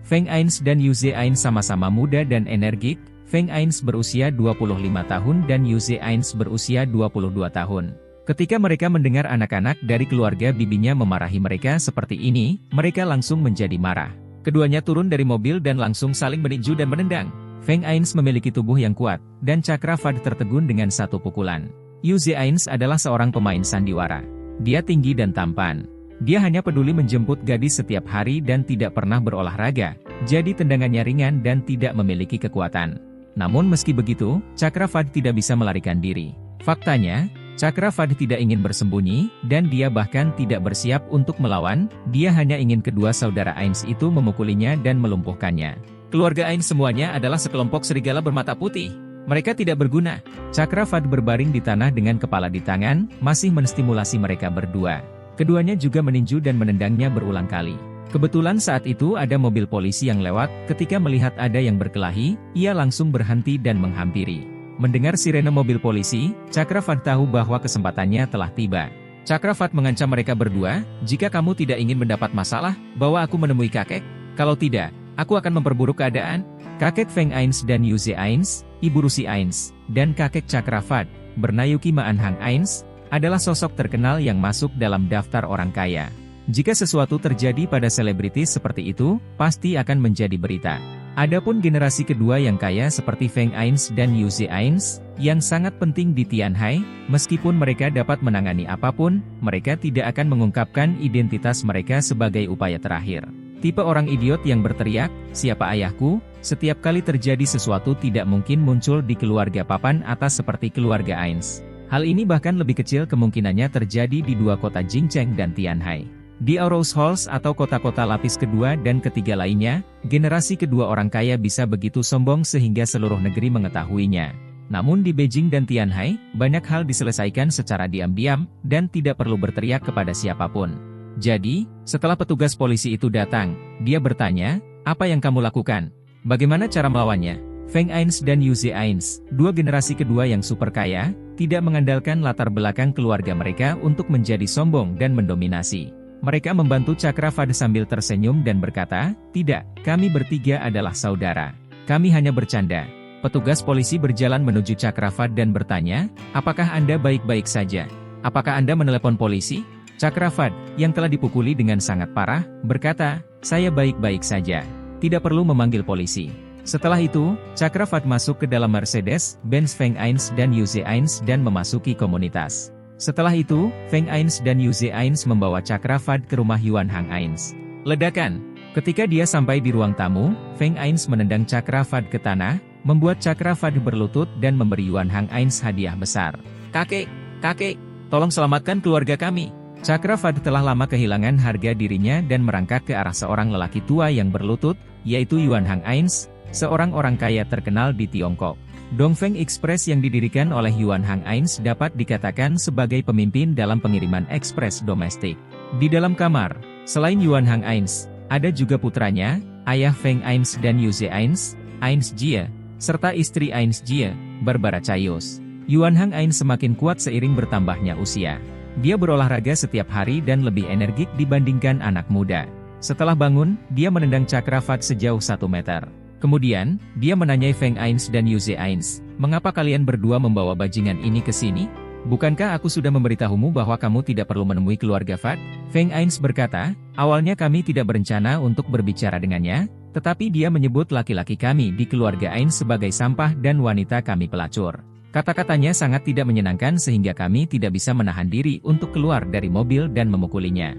Feng Ains dan Yuze Ains sama-sama muda dan energik. Feng Ains berusia 25 tahun dan Yuze Ains berusia 22 tahun. Ketika mereka mendengar anak-anak dari keluarga bibinya memarahi mereka seperti ini, mereka langsung menjadi marah. Keduanya turun dari mobil dan langsung saling meninju dan menendang. Feng Ains memiliki tubuh yang kuat, dan Chakravad tertegun dengan satu pukulan. Yuze Ains adalah seorang pemain sandiwara. Dia tinggi dan tampan. Dia hanya peduli menjemput gadis setiap hari dan tidak pernah berolahraga, jadi tendangannya ringan dan tidak memiliki kekuatan. Namun meski begitu, Chakravad tidak bisa melarikan diri. Faktanya, Chakravad tidak ingin bersembunyi, dan dia bahkan tidak bersiap untuk melawan, dia hanya ingin kedua saudara Ains itu memukulinya dan melumpuhkannya. Keluarga Ains semuanya adalah sekelompok serigala bermata putih. Mereka tidak berguna. Chakravad berbaring di tanah dengan kepala di tangan, masih menstimulasi mereka berdua. Keduanya juga meninju dan menendangnya berulang kali. Kebetulan saat itu ada mobil polisi yang lewat, ketika melihat ada yang berkelahi, ia langsung berhenti dan menghampiri. Mendengar sirene mobil polisi, Chakravad tahu bahwa kesempatannya telah tiba. Chakravad mengancam mereka berdua, jika kamu tidak ingin mendapat masalah, bawa aku menemui kakek. Kalau tidak, aku akan memperburuk keadaan. Kakek Feng Ains dan Yuze Ains, ibu Rusi Ains, dan kakek Chakravad, Bernayuki Maanhang Ains, adalah sosok terkenal yang masuk dalam daftar orang kaya. Jika sesuatu terjadi pada selebritis seperti itu, pasti akan menjadi berita. Adapun generasi kedua yang kaya seperti Feng Ains dan Yuze Ains, yang sangat penting di Tianhai, meskipun mereka dapat menangani apapun, mereka tidak akan mengungkapkan identitas mereka sebagai upaya terakhir. Tipe orang idiot yang berteriak, siapa ayahku, setiap kali terjadi sesuatu tidak mungkin muncul di keluarga papan atas seperti keluarga Ains. Hal ini bahkan lebih kecil kemungkinannya terjadi di dua kota Jingcheng dan Tianhai. Di Aarhus Halls atau kota-kota lapis kedua dan ketiga lainnya, generasi kedua orang kaya bisa begitu sombong sehingga seluruh negeri mengetahuinya. Namun di Beijing dan Tianhai, banyak hal diselesaikan secara diam-diam, dan tidak perlu berteriak kepada siapapun. Jadi, setelah petugas polisi itu datang, dia bertanya, "Apa yang kamu lakukan? Bagaimana cara melawannya?" Feng Ains dan Yu Ains, dua generasi kedua yang super kaya, tidak mengandalkan latar belakang keluarga mereka untuk menjadi sombong dan mendominasi. Mereka membantu Chakravad sambil tersenyum dan berkata, "Tidak, kami bertiga adalah saudara. Kami hanya bercanda." Petugas polisi berjalan menuju Chakravad dan bertanya, "Apakah Anda baik-baik saja? Apakah Anda menelepon polisi?" Chakravad, yang telah dipukuli dengan sangat parah, berkata, "Saya baik-baik saja. Tidak perlu memanggil polisi." Setelah itu, Chakravad masuk ke dalam Mercedes-Benz Feng Ains dan Yu Ains dan memasuki komunitas. Setelah itu, Feng Ains dan Yu Ains membawa Chakravad ke rumah Yuan Hang Ains. Ledakan. Ketika dia sampai di ruang tamu, Feng Ains menendang Chakravad ke tanah, membuat Chakravad berlutut dan memberi Yuan Hang Ains hadiah besar. Kakek, tolong selamatkan keluarga kami." Chakravad telah lama kehilangan harga dirinya dan merangkak ke arah seorang lelaki tua yang berlutut, yaitu Yuan Hang Ains, seorang orang kaya terkenal di Tiongkok. Dongfeng Express yang didirikan oleh Yuan Hang Ains dapat dikatakan sebagai pemimpin dalam pengiriman ekspres domestik. Di dalam kamar, selain Yuan Hang Ains, ada juga putranya, ayah Feng Ains dan Yu Ains, Ains Jie, serta istri Ains Jie, Barbara Chayos. Yuan Hang Ains semakin kuat seiring bertambahnya usia. Dia berolahraga setiap hari dan lebih energik dibandingkan anak muda. Setelah bangun, dia menendang Chakravad sejauh 1 meter. Kemudian, dia menanyai Feng Ains dan Yu Ains, "Mengapa kalian berdua membawa bajingan ini ke sini? Bukankah aku sudah memberitahumu bahwa kamu tidak perlu menemui keluarga Fad?" Feng Ains berkata, "Awalnya kami tidak berencana untuk berbicara dengannya, tetapi dia menyebut laki-laki kami di keluarga Ains sebagai sampah dan wanita kami pelacur. Kata-katanya sangat tidak menyenangkan sehingga kami tidak bisa menahan diri untuk keluar dari mobil dan memukulinya."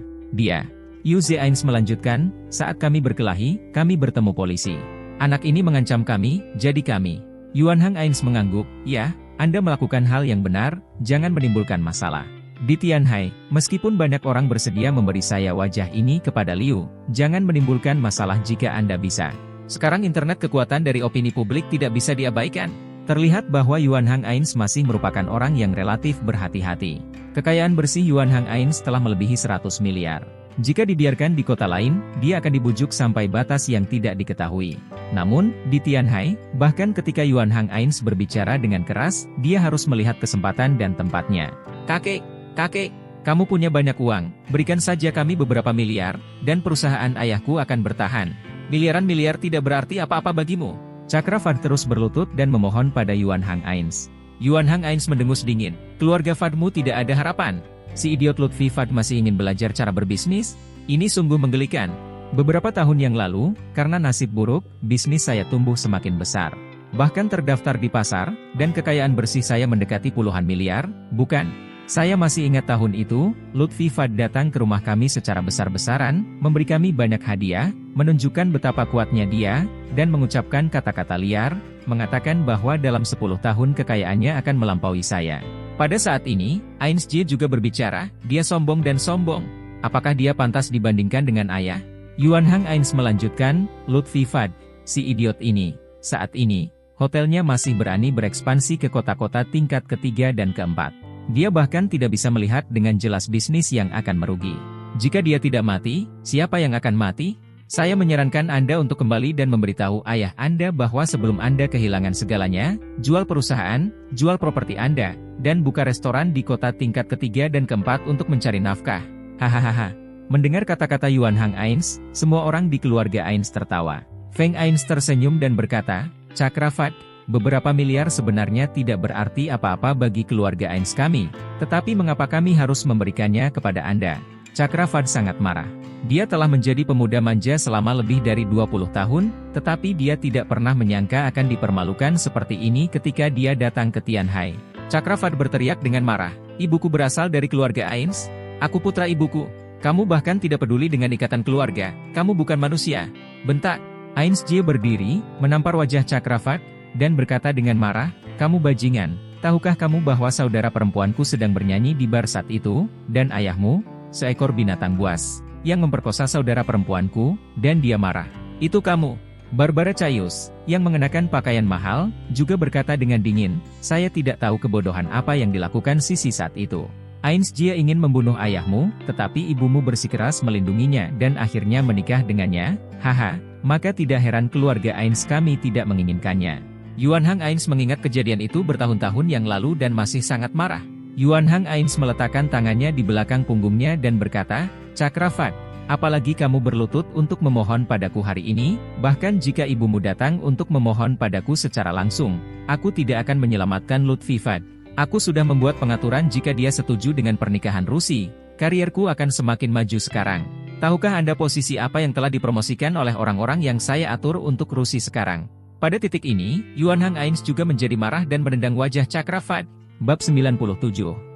Yu Ains melanjutkan, "Saat kami berkelahi, kami bertemu polisi. Anak ini mengancam kami, jadi kami." Yuan Hang Ains mengangguk, "Ya, Anda melakukan hal yang benar, jangan menimbulkan masalah. Di Tianhai, meskipun banyak orang bersedia memberi saya wajah ini kepada Liu, jangan menimbulkan masalah jika Anda bisa. Sekarang internet kekuatan dari opini publik tidak bisa diabaikan." Terlihat bahwa Yuan Hang Ains masih merupakan orang yang relatif berhati-hati. Kekayaan bersih Yuan Hang Ains telah melebihi 100 miliar. Jika dibiarkan di kota lain, dia akan dibujuk sampai batas yang tidak diketahui. Namun, di Tianhai, bahkan ketika Yuan Hang Ains berbicara dengan keras, dia harus melihat kesempatan dan tempatnya. Kakek, kamu punya banyak uang, berikan saja kami beberapa miliar, dan perusahaan ayahku akan bertahan. Miliaran-miliar tidak berarti apa-apa bagimu." Chakravad terus berlutut dan memohon pada Yuan Hang Ains. Yuan Hang Ains mendengus dingin, "Keluarga Fadmu tidak ada harapan. Si idiot Lutfi Fad masih ingin belajar cara berbisnis? Ini sungguh menggelikan. Beberapa tahun yang lalu, karena nasib buruk, bisnis saya tumbuh semakin besar. Bahkan terdaftar di pasar, dan kekayaan bersih saya mendekati puluhan miliar, bukan? Saya masih ingat tahun itu, Lutfi Fad datang ke rumah kami secara besar-besaran, memberi kami banyak hadiah, menunjukkan betapa kuatnya dia, dan mengucapkan kata-kata liar, mengatakan bahwa dalam 10 tahun kekayaannya akan melampaui saya. Pada saat ini, Ains Jie juga berbicara, dia sombong dan sombong. Apakah dia pantas dibandingkan dengan ayah?" Yuan Hang Ains melanjutkan, "Lutfi Fad, si idiot ini, saat ini, hotelnya masih berani berekspansi ke kota-kota tingkat ketiga dan keempat. Dia bahkan tidak bisa melihat dengan jelas bisnis yang akan merugi. Jika dia tidak mati, siapa yang akan mati? Saya menyarankan Anda untuk kembali dan memberitahu ayah Anda bahwa sebelum Anda kehilangan segalanya, jual perusahaan, jual properti Anda, dan buka restoran di kota tingkat ketiga dan keempat untuk mencari nafkah." Hahaha. Mendengar kata-kata Yuan Hang Ains, semua orang di keluarga Ains tertawa. Feng Ains tersenyum dan berkata, "Chakravad, beberapa miliar sebenarnya tidak berarti apa-apa bagi keluarga Ains kami, tetapi mengapa kami harus memberikannya kepada Anda?" Chakravad sangat marah. Dia telah menjadi pemuda manja selama lebih dari 20 tahun, tetapi dia tidak pernah menyangka akan dipermalukan seperti ini ketika dia datang ke Tianhai. Chakravad berteriak dengan marah, "Ibuku berasal dari keluarga Ains? Aku putra ibuku. Kamu bahkan tidak peduli dengan ikatan keluarga, kamu bukan manusia." Bentak. Ains Jie berdiri, menampar wajah Chakravad, dan berkata dengan marah, "Kamu bajingan, tahukah kamu bahwa saudara perempuanku sedang bernyanyi di bar saat itu, dan ayahmu, seekor binatang buas?" yang memperkosa saudara perempuanku, dan dia marah. Itu kamu, Barbara Chayus, yang mengenakan pakaian mahal, juga berkata dengan dingin, saya tidak tahu kebodohan apa yang dilakukan Sisi saat itu. Ains Jie ingin membunuh ayahmu, tetapi ibumu bersikeras melindunginya dan akhirnya menikah dengannya, haha, maka tidak heran keluarga Ains kami tidak menginginkannya. Yuan Hang Ains mengingat kejadian itu bertahun-tahun yang lalu dan masih sangat marah. Yuan Hang Ains meletakkan tangannya di belakang punggungnya dan berkata, Cakravat, apalagi kamu berlutut untuk memohon padaku hari ini, bahkan jika ibumu datang untuk memohon padaku secara langsung, aku tidak akan menyelamatkan Lutfi Fad. Aku sudah membuat pengaturan jika dia setuju dengan pernikahan Rusi, karierku akan semakin maju sekarang. Tahukah Anda posisi apa yang telah dipromosikan oleh orang-orang yang saya atur untuk Rusi sekarang? Pada titik ini, Yuan Hang Ains juga menjadi marah dan menendang wajah Cakravat. Bab 97.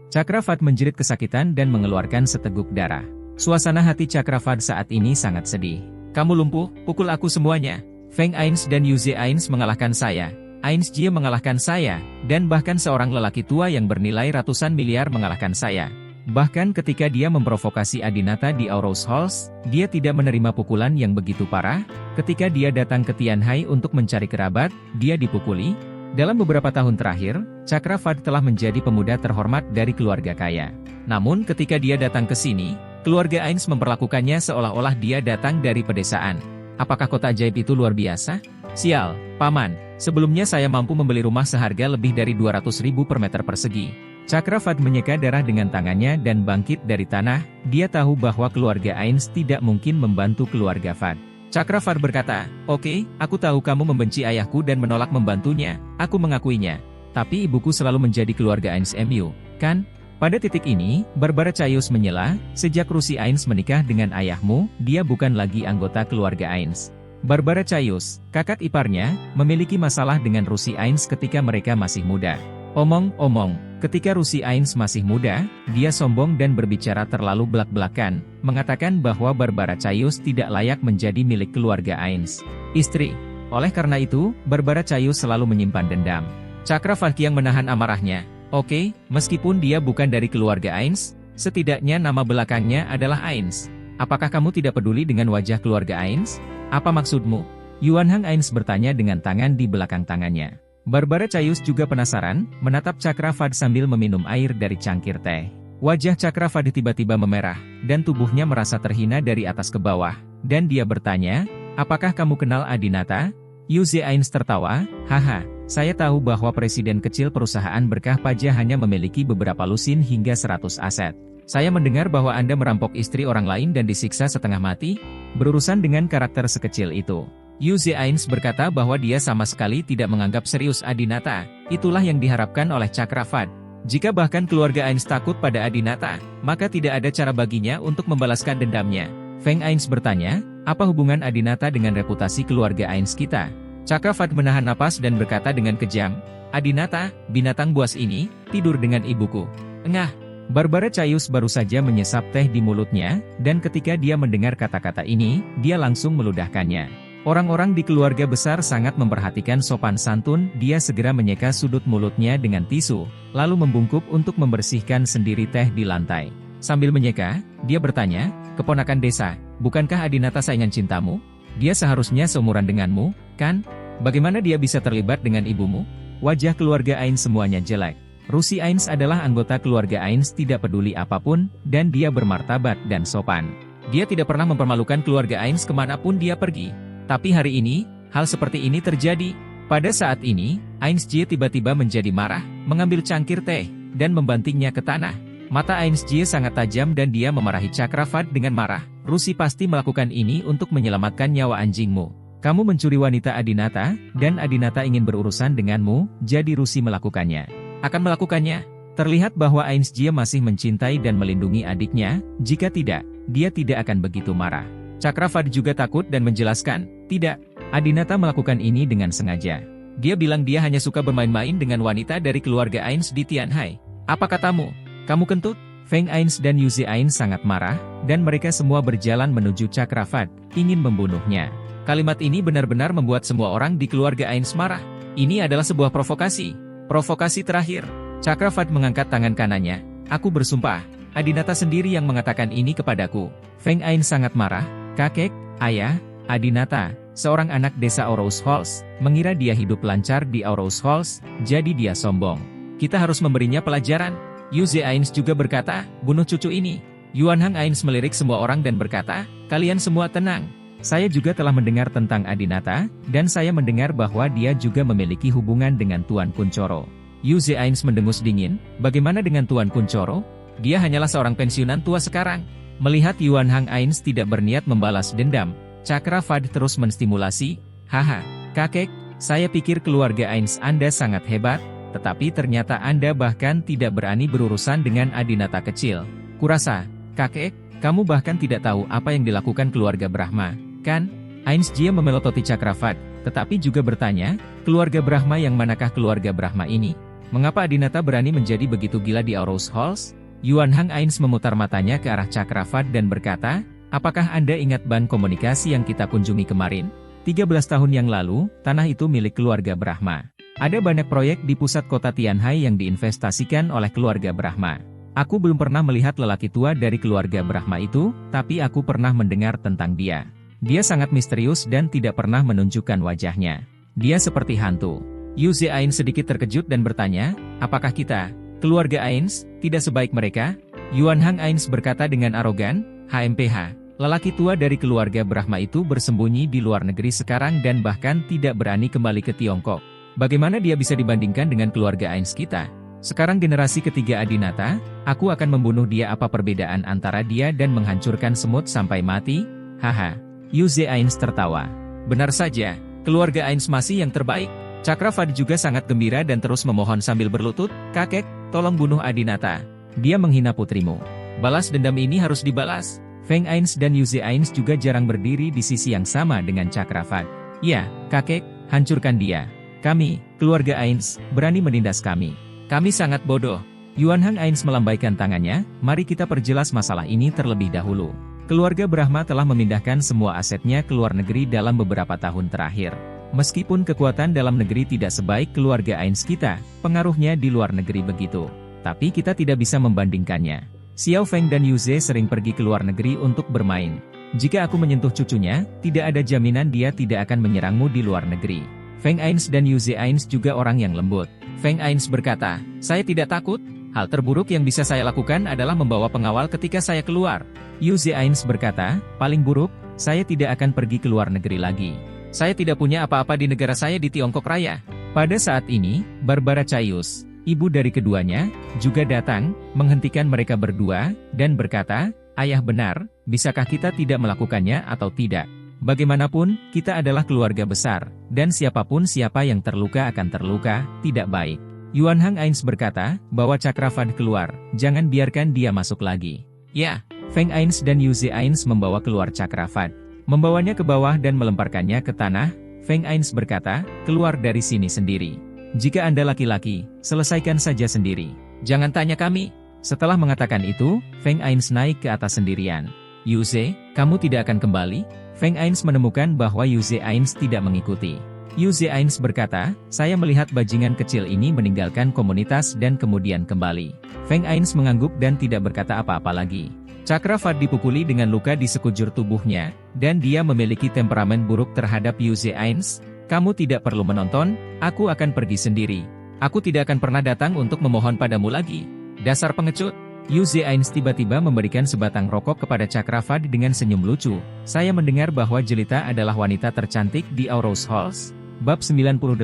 Cakravat menjerit kesakitan dan mengeluarkan seteguk darah. Suasana hati Cakravat saat ini sangat sedih. Kamu lumpuh, pukul aku semuanya. Feng Ains dan Yuze Ains mengalahkan saya. Ains Jie mengalahkan saya, dan bahkan seorang lelaki tua yang bernilai ratusan miliar mengalahkan saya. Bahkan ketika dia memprovokasi Adinata di Auros Halls, dia tidak menerima pukulan yang begitu parah. Ketika dia datang ke Tianhai untuk mencari kerabat, dia dipukuli. Dalam beberapa tahun terakhir, Cakravat telah menjadi pemuda terhormat dari keluarga kaya. Namun ketika dia datang ke sini, keluarga Ains memperlakukannya seolah-olah dia datang dari pedesaan. Apakah kota ajaib itu luar biasa? Sial, Paman, sebelumnya saya mampu membeli rumah seharga lebih dari 200.000 per meter persegi. Cakravat menyeka darah dengan tangannya dan bangkit dari tanah. Dia tahu bahwa keluarga Ains tidak mungkin membantu keluarga Fad. Cakravat berkata, oke, aku tahu kamu membenci ayahku dan menolak membantunya, aku mengakuinya. Tapi ibuku selalu menjadi keluarga Ains MU, kan? Pada titik ini, Barbara Chayus menyela, sejak Rusi Ains menikah dengan ayahmu, dia bukan lagi anggota keluarga Ains. Barbara Chayus, kakak iparnya, memiliki masalah dengan Rusi Ains ketika mereka masih muda. Omong-omong, ketika Rusi Ains masih muda, dia sombong dan berbicara terlalu belak-belakan, mengatakan bahwa Barbara Chayus tidak layak menjadi milik keluarga Ains. Istri. Oleh karena itu, Barbara Chayus selalu menyimpan dendam. Cakravat yang menahan amarahnya. Oke, meskipun dia bukan dari keluarga Ains, setidaknya nama belakangnya adalah Ains. Apakah kamu tidak peduli dengan wajah keluarga Ains? Apa maksudmu? Yuan Hang Ains bertanya dengan tangan di belakang tangannya. Barbara Chayus juga penasaran, menatap Cakravat sambil meminum air dari cangkir teh. Wajah Cakravat tiba-tiba memerah, dan tubuhnya merasa terhina dari atas ke bawah. Dan dia bertanya, apakah kamu kenal Adinata? Yuze Ains tertawa, haha, saya tahu bahwa presiden kecil perusahaan berkah pajak hanya memiliki beberapa lusin hingga 100 aset. Saya mendengar bahwa Anda merampok istri orang lain dan disiksa setengah mati, berurusan dengan karakter sekecil itu. Yuze Ains berkata bahwa dia sama sekali tidak menganggap serius Adinata, itulah yang diharapkan oleh Cakravat. Jika bahkan keluarga Ains takut pada Adinata, maka tidak ada cara baginya untuk membalaskan dendamnya. Feng Ains bertanya, apa hubungan Adinata dengan reputasi keluarga Ains kita? Cakravat menahan napas dan berkata dengan kejam, Adinata, binatang buas ini, tidur dengan ibuku. Engah. Barbara Chayus baru saja menyesap teh di mulutnya, dan ketika dia mendengar kata-kata ini, dia langsung meludahkannya. Orang-orang di keluarga besar sangat memperhatikan sopan santun, dia segera menyeka sudut mulutnya dengan tisu, lalu membungkuk untuk membersihkan sendiri teh di lantai. Sambil menyeka, dia bertanya, keponakan desa, bukankah Adinata saingan cintamu? Dia seharusnya seumuran denganmu, kan? Bagaimana dia bisa terlibat dengan ibumu? Wajah keluarga Ains semuanya jelek. Rusi Ains adalah anggota keluarga Ains tidak peduli apapun, dan dia bermartabat dan sopan. Dia tidak pernah mempermalukan keluarga Ains kemanapun dia pergi. Tapi hari ini, hal seperti ini terjadi. Pada saat ini, Ains Jie tiba-tiba menjadi marah, mengambil cangkir teh, dan membantingnya ke tanah. Mata Ains Jie sangat tajam dan dia memarahi Cakravat dengan marah. Rusi pasti melakukan ini untuk menyelamatkan nyawa anjingmu. Kamu mencuri wanita Adinata, dan Adinata ingin berurusan denganmu, jadi Rusi melakukannya. Akan melakukannya. Terlihat bahwa Ains Jie masih mencintai dan melindungi adiknya, jika tidak, dia tidak akan begitu marah. Cakravat juga takut dan menjelaskan, tidak, Adinata melakukan ini dengan sengaja. Dia bilang dia hanya suka bermain-main dengan wanita dari keluarga Ains di Tianhai. Apa katamu? Kamu kentut? Feng Ains dan Yuze Ains sangat marah, dan mereka semua berjalan menuju Cakravat, ingin membunuhnya. Kalimat ini benar-benar membuat semua orang di keluarga Ains marah. Ini adalah sebuah provokasi. Provokasi terakhir. Cakravat mengangkat tangan kanannya. Aku bersumpah, Adinata sendiri yang mengatakan ini kepadaku. Feng Ain sangat marah. Kakek, ayah, Adinata, seorang anak desa Aurous Halls, mengira dia hidup lancar di Aurous Halls, jadi dia sombong. Kita harus memberinya pelajaran. Yu Zeains juga berkata, bunuh cucu ini. Yuan Hang Ains melirik semua orang dan berkata, kalian semua tenang. Saya juga telah mendengar tentang Adinata, dan saya mendengar bahwa dia juga memiliki hubungan dengan Tuan Kunchoro. Yu Zeains mendengus dingin, bagaimana dengan Tuan Kunchoro? Dia hanyalah seorang pensiunan tua sekarang. Melihat Yuan Hang Ains tidak berniat membalas dendam, Cakra Fad terus menstimulasi, haha, kakek, saya pikir keluarga Ains Anda sangat hebat, tetapi ternyata Anda bahkan tidak berani berurusan dengan Adinata kecil. Kurasa, kakek, kamu bahkan tidak tahu apa yang dilakukan keluarga Brahma. Kan? Ains Jia memelototi Cakrafat, tetapi juga bertanya, keluarga Brahma yang manakah keluarga Brahma ini? Mengapa Adinata berani menjadi begitu gila di Aurous Halls? Yuan Hang Ains memutar matanya ke arah Cakrafat dan berkata, apakah Anda ingat ban komunikasi yang kita kunjungi kemarin? 13 tahun yang lalu, tanah itu milik keluarga Brahma. Ada banyak proyek di pusat kota Tianhai yang diinvestasikan oleh keluarga Brahma. Aku belum pernah melihat lelaki tua dari keluarga Brahma itu, tapi aku pernah mendengar tentang dia. Dia sangat misterius dan tidak pernah menunjukkan wajahnya. Dia seperti hantu. Yu Zeains sedikit terkejut dan bertanya, apakah kita, keluarga Ains, tidak sebaik mereka? Yuan Hang Ains berkata dengan arogan, HMPH, lelaki tua dari keluarga Brahma itu bersembunyi di luar negeri sekarang dan bahkan tidak berani kembali ke Tiongkok. Bagaimana dia bisa dibandingkan dengan keluarga Ains kita? Sekarang generasi ketiga Adinata, aku akan membunuh dia. Apa perbedaan antara dia dan menghancurkan semut sampai mati? Haha. Yu Zeains tertawa. Benar saja, keluarga Ains masih yang terbaik. Cakrafat juga sangat gembira dan terus memohon sambil berlutut, kakek, tolong bunuh Adinata. Dia menghina putrimu. Balas dendam ini harus dibalas. Feng Ains dan Yu Zeains juga jarang berdiri di sisi yang sama dengan Cakrafat. Ya, kakek, hancurkan dia. Kami, keluarga Ains, berani menindas kami. Kami sangat bodoh. Yuan Hang Ains melambaikan tangannya, mari kita perjelas masalah ini terlebih dahulu. Keluarga Brahma telah memindahkan semua asetnya ke luar negeri dalam beberapa tahun terakhir. Meskipun kekuatan dalam negeri tidak sebaik keluarga Ains kita, pengaruhnya di luar negeri begitu. Tapi kita tidak bisa membandingkannya. Xiao Feng dan Yu Ze sering pergi ke luar negeri untuk bermain. Jika aku menyentuh cucunya, tidak ada jaminan dia tidak akan menyerangmu di luar negeri. Feng Ains dan Yu Zeains juga orang yang lembut. Feng Ains berkata, saya tidak takut. Hal terburuk yang bisa saya lakukan adalah membawa pengawal ketika saya keluar. Yu Zeains berkata, paling buruk, saya tidak akan pergi ke luar negeri lagi. Saya tidak punya apa-apa di negara saya di Tiongkok Raya. Pada saat ini, Barbara Caius, ibu dari keduanya, juga datang, menghentikan mereka berdua, dan berkata, ayah benar, bisakah kita tidak melakukannya atau tidak? Bagaimanapun, kita adalah keluarga besar, dan siapapun siapa yang terluka akan terluka, tidak baik. Yuan Hang Ains berkata, bawa Cakrafat keluar, jangan biarkan dia masuk lagi. Ya, Feng Ains dan Yu Zeains membawa keluar Cakrafat. Membawanya ke bawah dan melemparkannya ke tanah, Feng Ains berkata, keluar dari sini sendiri. Jika Anda laki-laki, selesaikan saja sendiri. Jangan tanya kami. Setelah mengatakan itu, Feng Ains naik ke atas sendirian. Yu Ze, kamu tidak akan kembali? Feng Ains menemukan bahwa Yu Zeains tidak mengikuti. Yu Zeains berkata, saya melihat bajingan kecil ini meninggalkan komunitas dan kemudian kembali. Feng Ains mengangguk dan tidak berkata apa-apa lagi. Cakrafat dipukuli dengan luka di sekujur tubuhnya, dan dia memiliki temperamen buruk terhadap Yu Zeains. Kamu tidak perlu menonton, aku akan pergi sendiri. Aku tidak akan pernah datang untuk memohon padamu lagi. Dasar pengecut. Yu Zeains tiba-tiba memberikan sebatang rokok kepada Cakrafat dengan senyum lucu. Saya mendengar bahwa Jelita adalah wanita tercantik di Aurous Halls. Bab 98.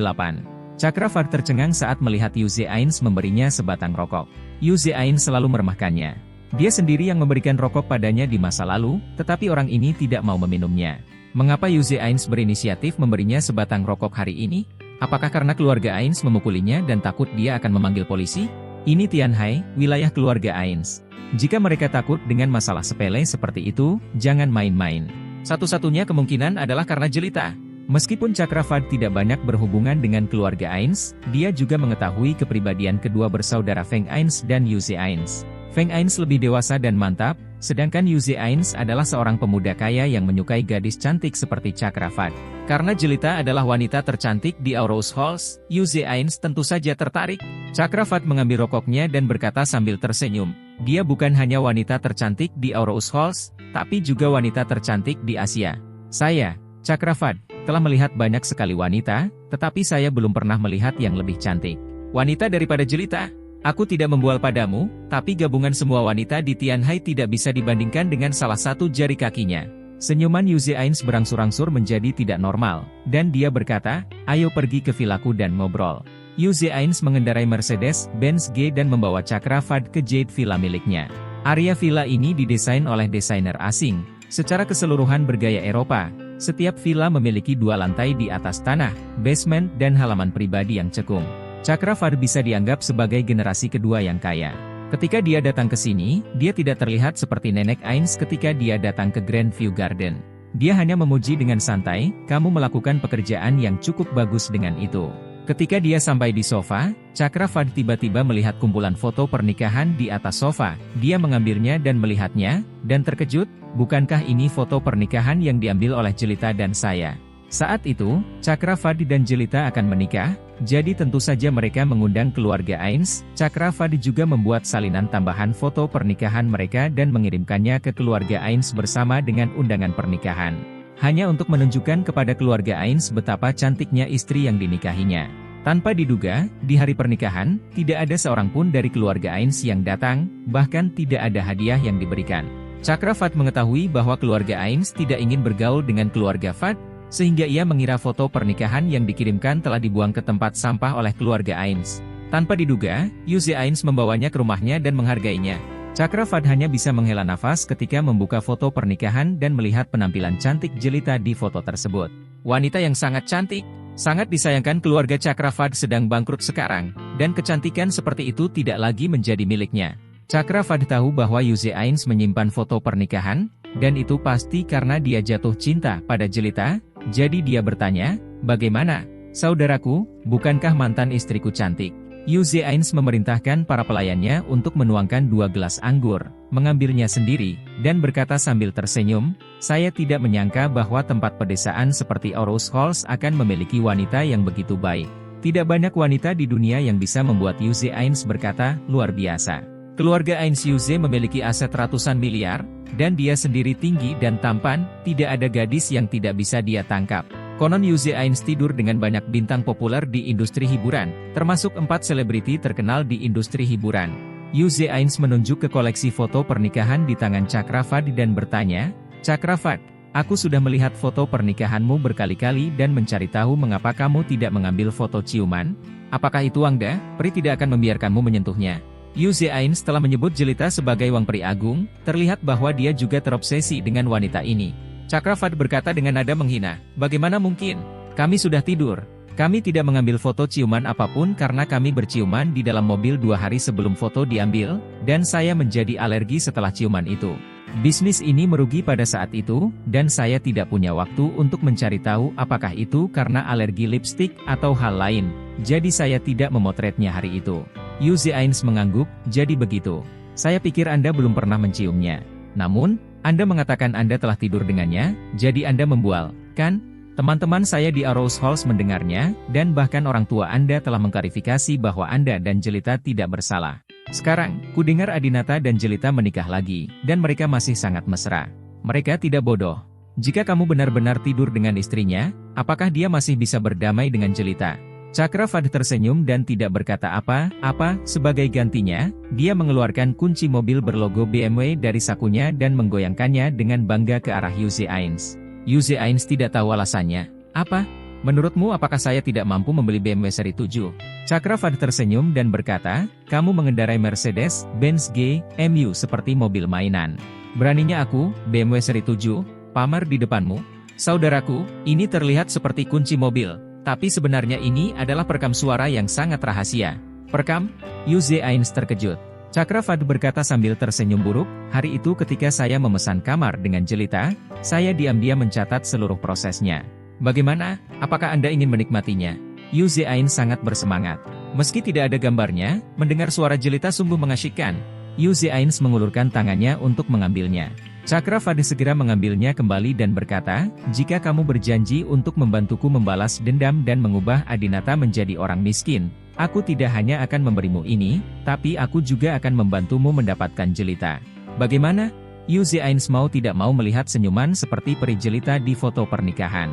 Cakrafat tercengang saat melihat Yu Zeains memberinya sebatang rokok. Yu Zeains selalu meremehkannya. Dia sendiri yang memberikan rokok padanya di masa lalu, tetapi orang ini tidak mau meminumnya. Mengapa Yu Zeains berinisiatif memberinya sebatang rokok hari ini? Apakah karena keluarga Ains memukulinya dan takut dia akan memanggil polisi? Ini Tianhai, wilayah keluarga Ains. Jika mereka takut dengan masalah sepele seperti itu, jangan main-main. Satu-satunya kemungkinan adalah karena Jelita. Meskipun Cakrafat tidak banyak berhubungan dengan keluarga Ains, dia juga mengetahui kepribadian kedua bersaudara Feng Ains dan Yu Zeains. Feng Ains lebih dewasa dan mantap, Sedangkan Yu Ains adalah seorang pemuda kaya yang menyukai gadis cantik seperti Chakravat. Karena Jelita adalah wanita tercantik di Aurous Halls, Yu Ains tentu saja tertarik. Chakravat mengambil rokoknya dan berkata sambil tersenyum, dia bukan hanya wanita tercantik di Aurous Halls, tapi juga wanita tercantik di Asia. Saya, Chakravat, telah melihat banyak sekali wanita, tetapi saya belum pernah melihat yang lebih cantik. Wanita daripada Jelita? Aku tidak membual padamu, tapi gabungan semua wanita di Tianhai tidak bisa dibandingkan dengan salah satu jari kakinya. Senyuman Yu Ains berangsur-angsur menjadi tidak normal, dan dia berkata, ayo pergi ke vilaku dan ngobrol. Yu Ains mengendarai Mercedes-Benz G dan membawa Chakravat ke Jade Villa miliknya. Area villa ini didesain oleh desainer asing, secara keseluruhan bergaya Eropa. Setiap villa memiliki 2 lantai di atas tanah, basement dan halaman pribadi yang cekung. Chakravat bisa dianggap sebagai generasi kedua yang kaya. Ketika dia datang ke sini, dia tidak terlihat seperti Nenek Ains ketika dia datang ke Grandview Garden. Dia hanya memuji dengan santai, kamu melakukan pekerjaan yang cukup bagus dengan itu. Ketika dia sampai di sofa, Chakravat tiba-tiba melihat kumpulan foto pernikahan di atas sofa. Dia mengambilnya dan melihatnya, dan terkejut, bukankah ini foto pernikahan yang diambil oleh Jelita dan saya? Saat itu, Chakravat dan Jelita akan menikah, jadi tentu saja mereka mengundang keluarga Ains. Chakravat juga membuat salinan tambahan foto pernikahan mereka dan mengirimkannya ke keluarga Ains bersama dengan undangan pernikahan. Hanya untuk menunjukkan kepada keluarga Ains betapa cantiknya istri yang dinikahinya. Tanpa diduga, di hari pernikahan, tidak ada seorang pun dari keluarga Ains yang datang, bahkan tidak ada hadiah yang diberikan. Chakravat mengetahui bahwa keluarga Ains tidak ingin bergaul dengan keluarga Vat, sehingga ia mengira foto pernikahan yang dikirimkan telah dibuang ke tempat sampah oleh keluarga Ains. Tanpa diduga, Yu Ains membawanya ke rumahnya dan menghargainya. Chakravat hanya bisa menghela nafas ketika membuka foto pernikahan dan melihat penampilan cantik Jelita di foto tersebut. Wanita yang sangat cantik, sangat disayangkan keluarga Chakravat sedang bangkrut sekarang, dan kecantikan seperti itu tidak lagi menjadi miliknya. Chakravat tahu bahwa Yu Ains menyimpan foto pernikahan, dan itu pasti karena dia jatuh cinta pada Jelita. Jadi dia bertanya, bagaimana, saudaraku, bukankah mantan istriku cantik? Yu Ains memerintahkan para pelayannya untuk menuangkan 2 gelas anggur, mengambilnya sendiri, dan berkata sambil tersenyum, saya tidak menyangka bahwa tempat pedesaan seperti Aurous Halls akan memiliki wanita yang begitu baik. Tidak banyak wanita di dunia yang bisa membuat Yu Ains berkata, luar biasa. Keluarga Ains Yu memiliki aset ratusan miliar, dan dia sendiri tinggi dan tampan, tidak ada gadis yang tidak bisa dia tangkap. Konon Yu Ains tidur dengan banyak bintang populer di industri hiburan, termasuk 4 selebriti terkenal di industri hiburan. Yu Ains menunjuk ke koleksi foto pernikahan di tangan Chakravat dan bertanya, Chakravat, aku sudah melihat foto pernikahanmu berkali-kali dan mencari tahu mengapa kamu tidak mengambil foto ciuman? Apakah itu Wangda, Pri tidak akan membiarkanmu menyentuhnya? Yu Ains telah menyebut Jelita sebagai Wang Pri Agung, terlihat bahwa dia juga terobsesi dengan wanita ini. Chakravat berkata dengan nada menghina, bagaimana mungkin? Kami sudah tidur. Kami tidak mengambil foto ciuman apapun karena kami berciuman di dalam mobil 2 hari sebelum foto diambil, dan saya menjadi alergi setelah ciuman itu. Bisnis ini merugi pada saat itu, dan saya tidak punya waktu untuk mencari tahu apakah itu karena alergi lipstik atau hal lain, jadi saya tidak memotretnya hari itu. Yu Ains mengangguk, jadi begitu. Saya pikir Anda belum pernah menciumnya. Namun, Anda mengatakan Anda telah tidur dengannya, jadi Anda membual, kan? Teman-teman saya di Aurous Halls mendengarnya, dan bahkan orang tua Anda telah mengklarifikasi bahwa Anda dan Jelita tidak bersalah. Sekarang, kudengar Adinata dan Jelita menikah lagi, dan mereka masih sangat mesra. Mereka tidak bodoh. Jika kamu benar-benar tidur dengan istrinya, apakah dia masih bisa berdamai dengan Jelita? Chakravat tersenyum dan tidak berkata apa-apa. Sebagai gantinya, dia mengeluarkan kunci mobil berlogo BMW dari sakunya dan menggoyangkannya dengan bangga ke arah Yu Ains. Yu Ains tidak tahu alasannya. Apa? Menurutmu apakah saya tidak mampu membeli BMW seri 7? Chakravat tersenyum dan berkata, kamu mengendarai Mercedes-Benz G-MU seperti mobil mainan. Beraninya aku, BMW seri 7, pamer di depanmu? Saudaraku, ini terlihat seperti kunci mobil. Tapi sebenarnya ini adalah perekam suara yang sangat rahasia. Perekam? Yu Ains terkejut. Chakravat berkata sambil tersenyum buruk, hari itu ketika saya memesan kamar dengan Jelita, saya diam-diam mencatat seluruh prosesnya. Bagaimana? Apakah Anda ingin menikmatinya? Yu Ains sangat bersemangat. Meski tidak ada gambarnya, mendengar suara Jelita sungguh mengasyikkan. Yu Zeains mengulurkan tangannya untuk mengambilnya. Cakravada segera mengambilnya kembali dan berkata, jika kamu berjanji untuk membantuku membalas dendam dan mengubah Adinata menjadi orang miskin, aku tidak hanya akan memberimu ini, tapi aku juga akan membantumu mendapatkan jelita. Bagaimana? Yu Zeains mau tidak mau melihat senyuman seperti peri jelita di foto pernikahan.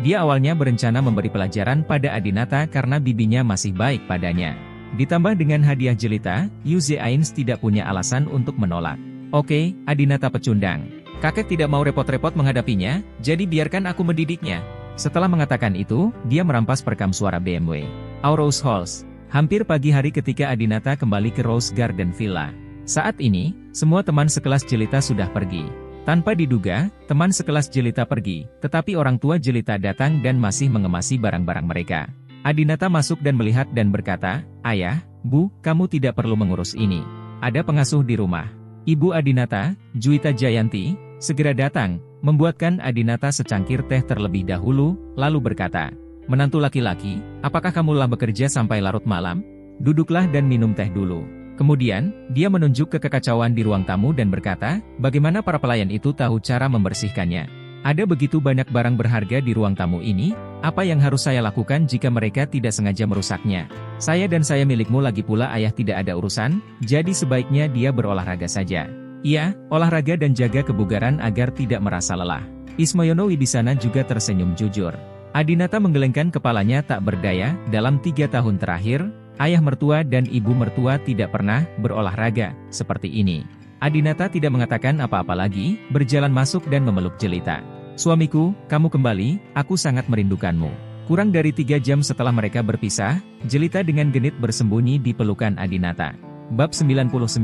Dia awalnya berencana memberi pelajaran pada Adinata karena bibinya masih baik padanya. Ditambah dengan hadiah jelita, Yu Zeains tidak punya alasan untuk menolak. Oke, Adinata pecundang. Kakek tidak mau repot-repot menghadapinya, jadi biarkan aku mendidiknya. Setelah mengatakan itu, dia merampas perekam suara BMW. Rose Halls. Hampir pagi hari ketika Adinata kembali ke Rose Garden Villa. Saat ini, semua teman sekelas jelita sudah pergi. Tanpa diduga, teman sekelas jelita pergi, tetapi orang tua jelita datang dan masih mengemasi barang-barang mereka. Adinata masuk dan melihat dan berkata, Ayah, Bu, kamu tidak perlu mengurus ini. Ada pengasuh di rumah. Ibu Adinata, Juwita Jayanti, segera datang, membuatkan Adinata secangkir teh terlebih dahulu, lalu berkata, menantu laki-laki, apakah kamu lelah bekerja sampai larut malam? Duduklah dan minum teh dulu. Kemudian, dia menunjuk ke kekacauan di ruang tamu dan berkata, bagaimana para pelayan itu tahu cara membersihkannya? Ada begitu banyak barang berharga di ruang tamu ini, apa yang harus saya lakukan jika mereka tidak sengaja merusaknya? Saya dan saya milikmu lagi pula ayah tidak ada urusan, jadi sebaiknya dia berolahraga saja. Iya, olahraga dan jaga kebugaran agar tidak merasa lelah. Ismoyono Wibisana juga tersenyum jujur. Adinata menggelengkan kepalanya tak berdaya, dalam 3 tahun terakhir, ayah mertua dan ibu mertua tidak pernah berolahraga seperti ini. Adinata tidak mengatakan apa-apa lagi, berjalan masuk dan memeluk jelita. Suamiku, kamu kembali, aku sangat merindukanmu. Kurang dari 3 jam setelah mereka berpisah, jelita dengan genit bersembunyi di pelukan Adinata. Bab 99.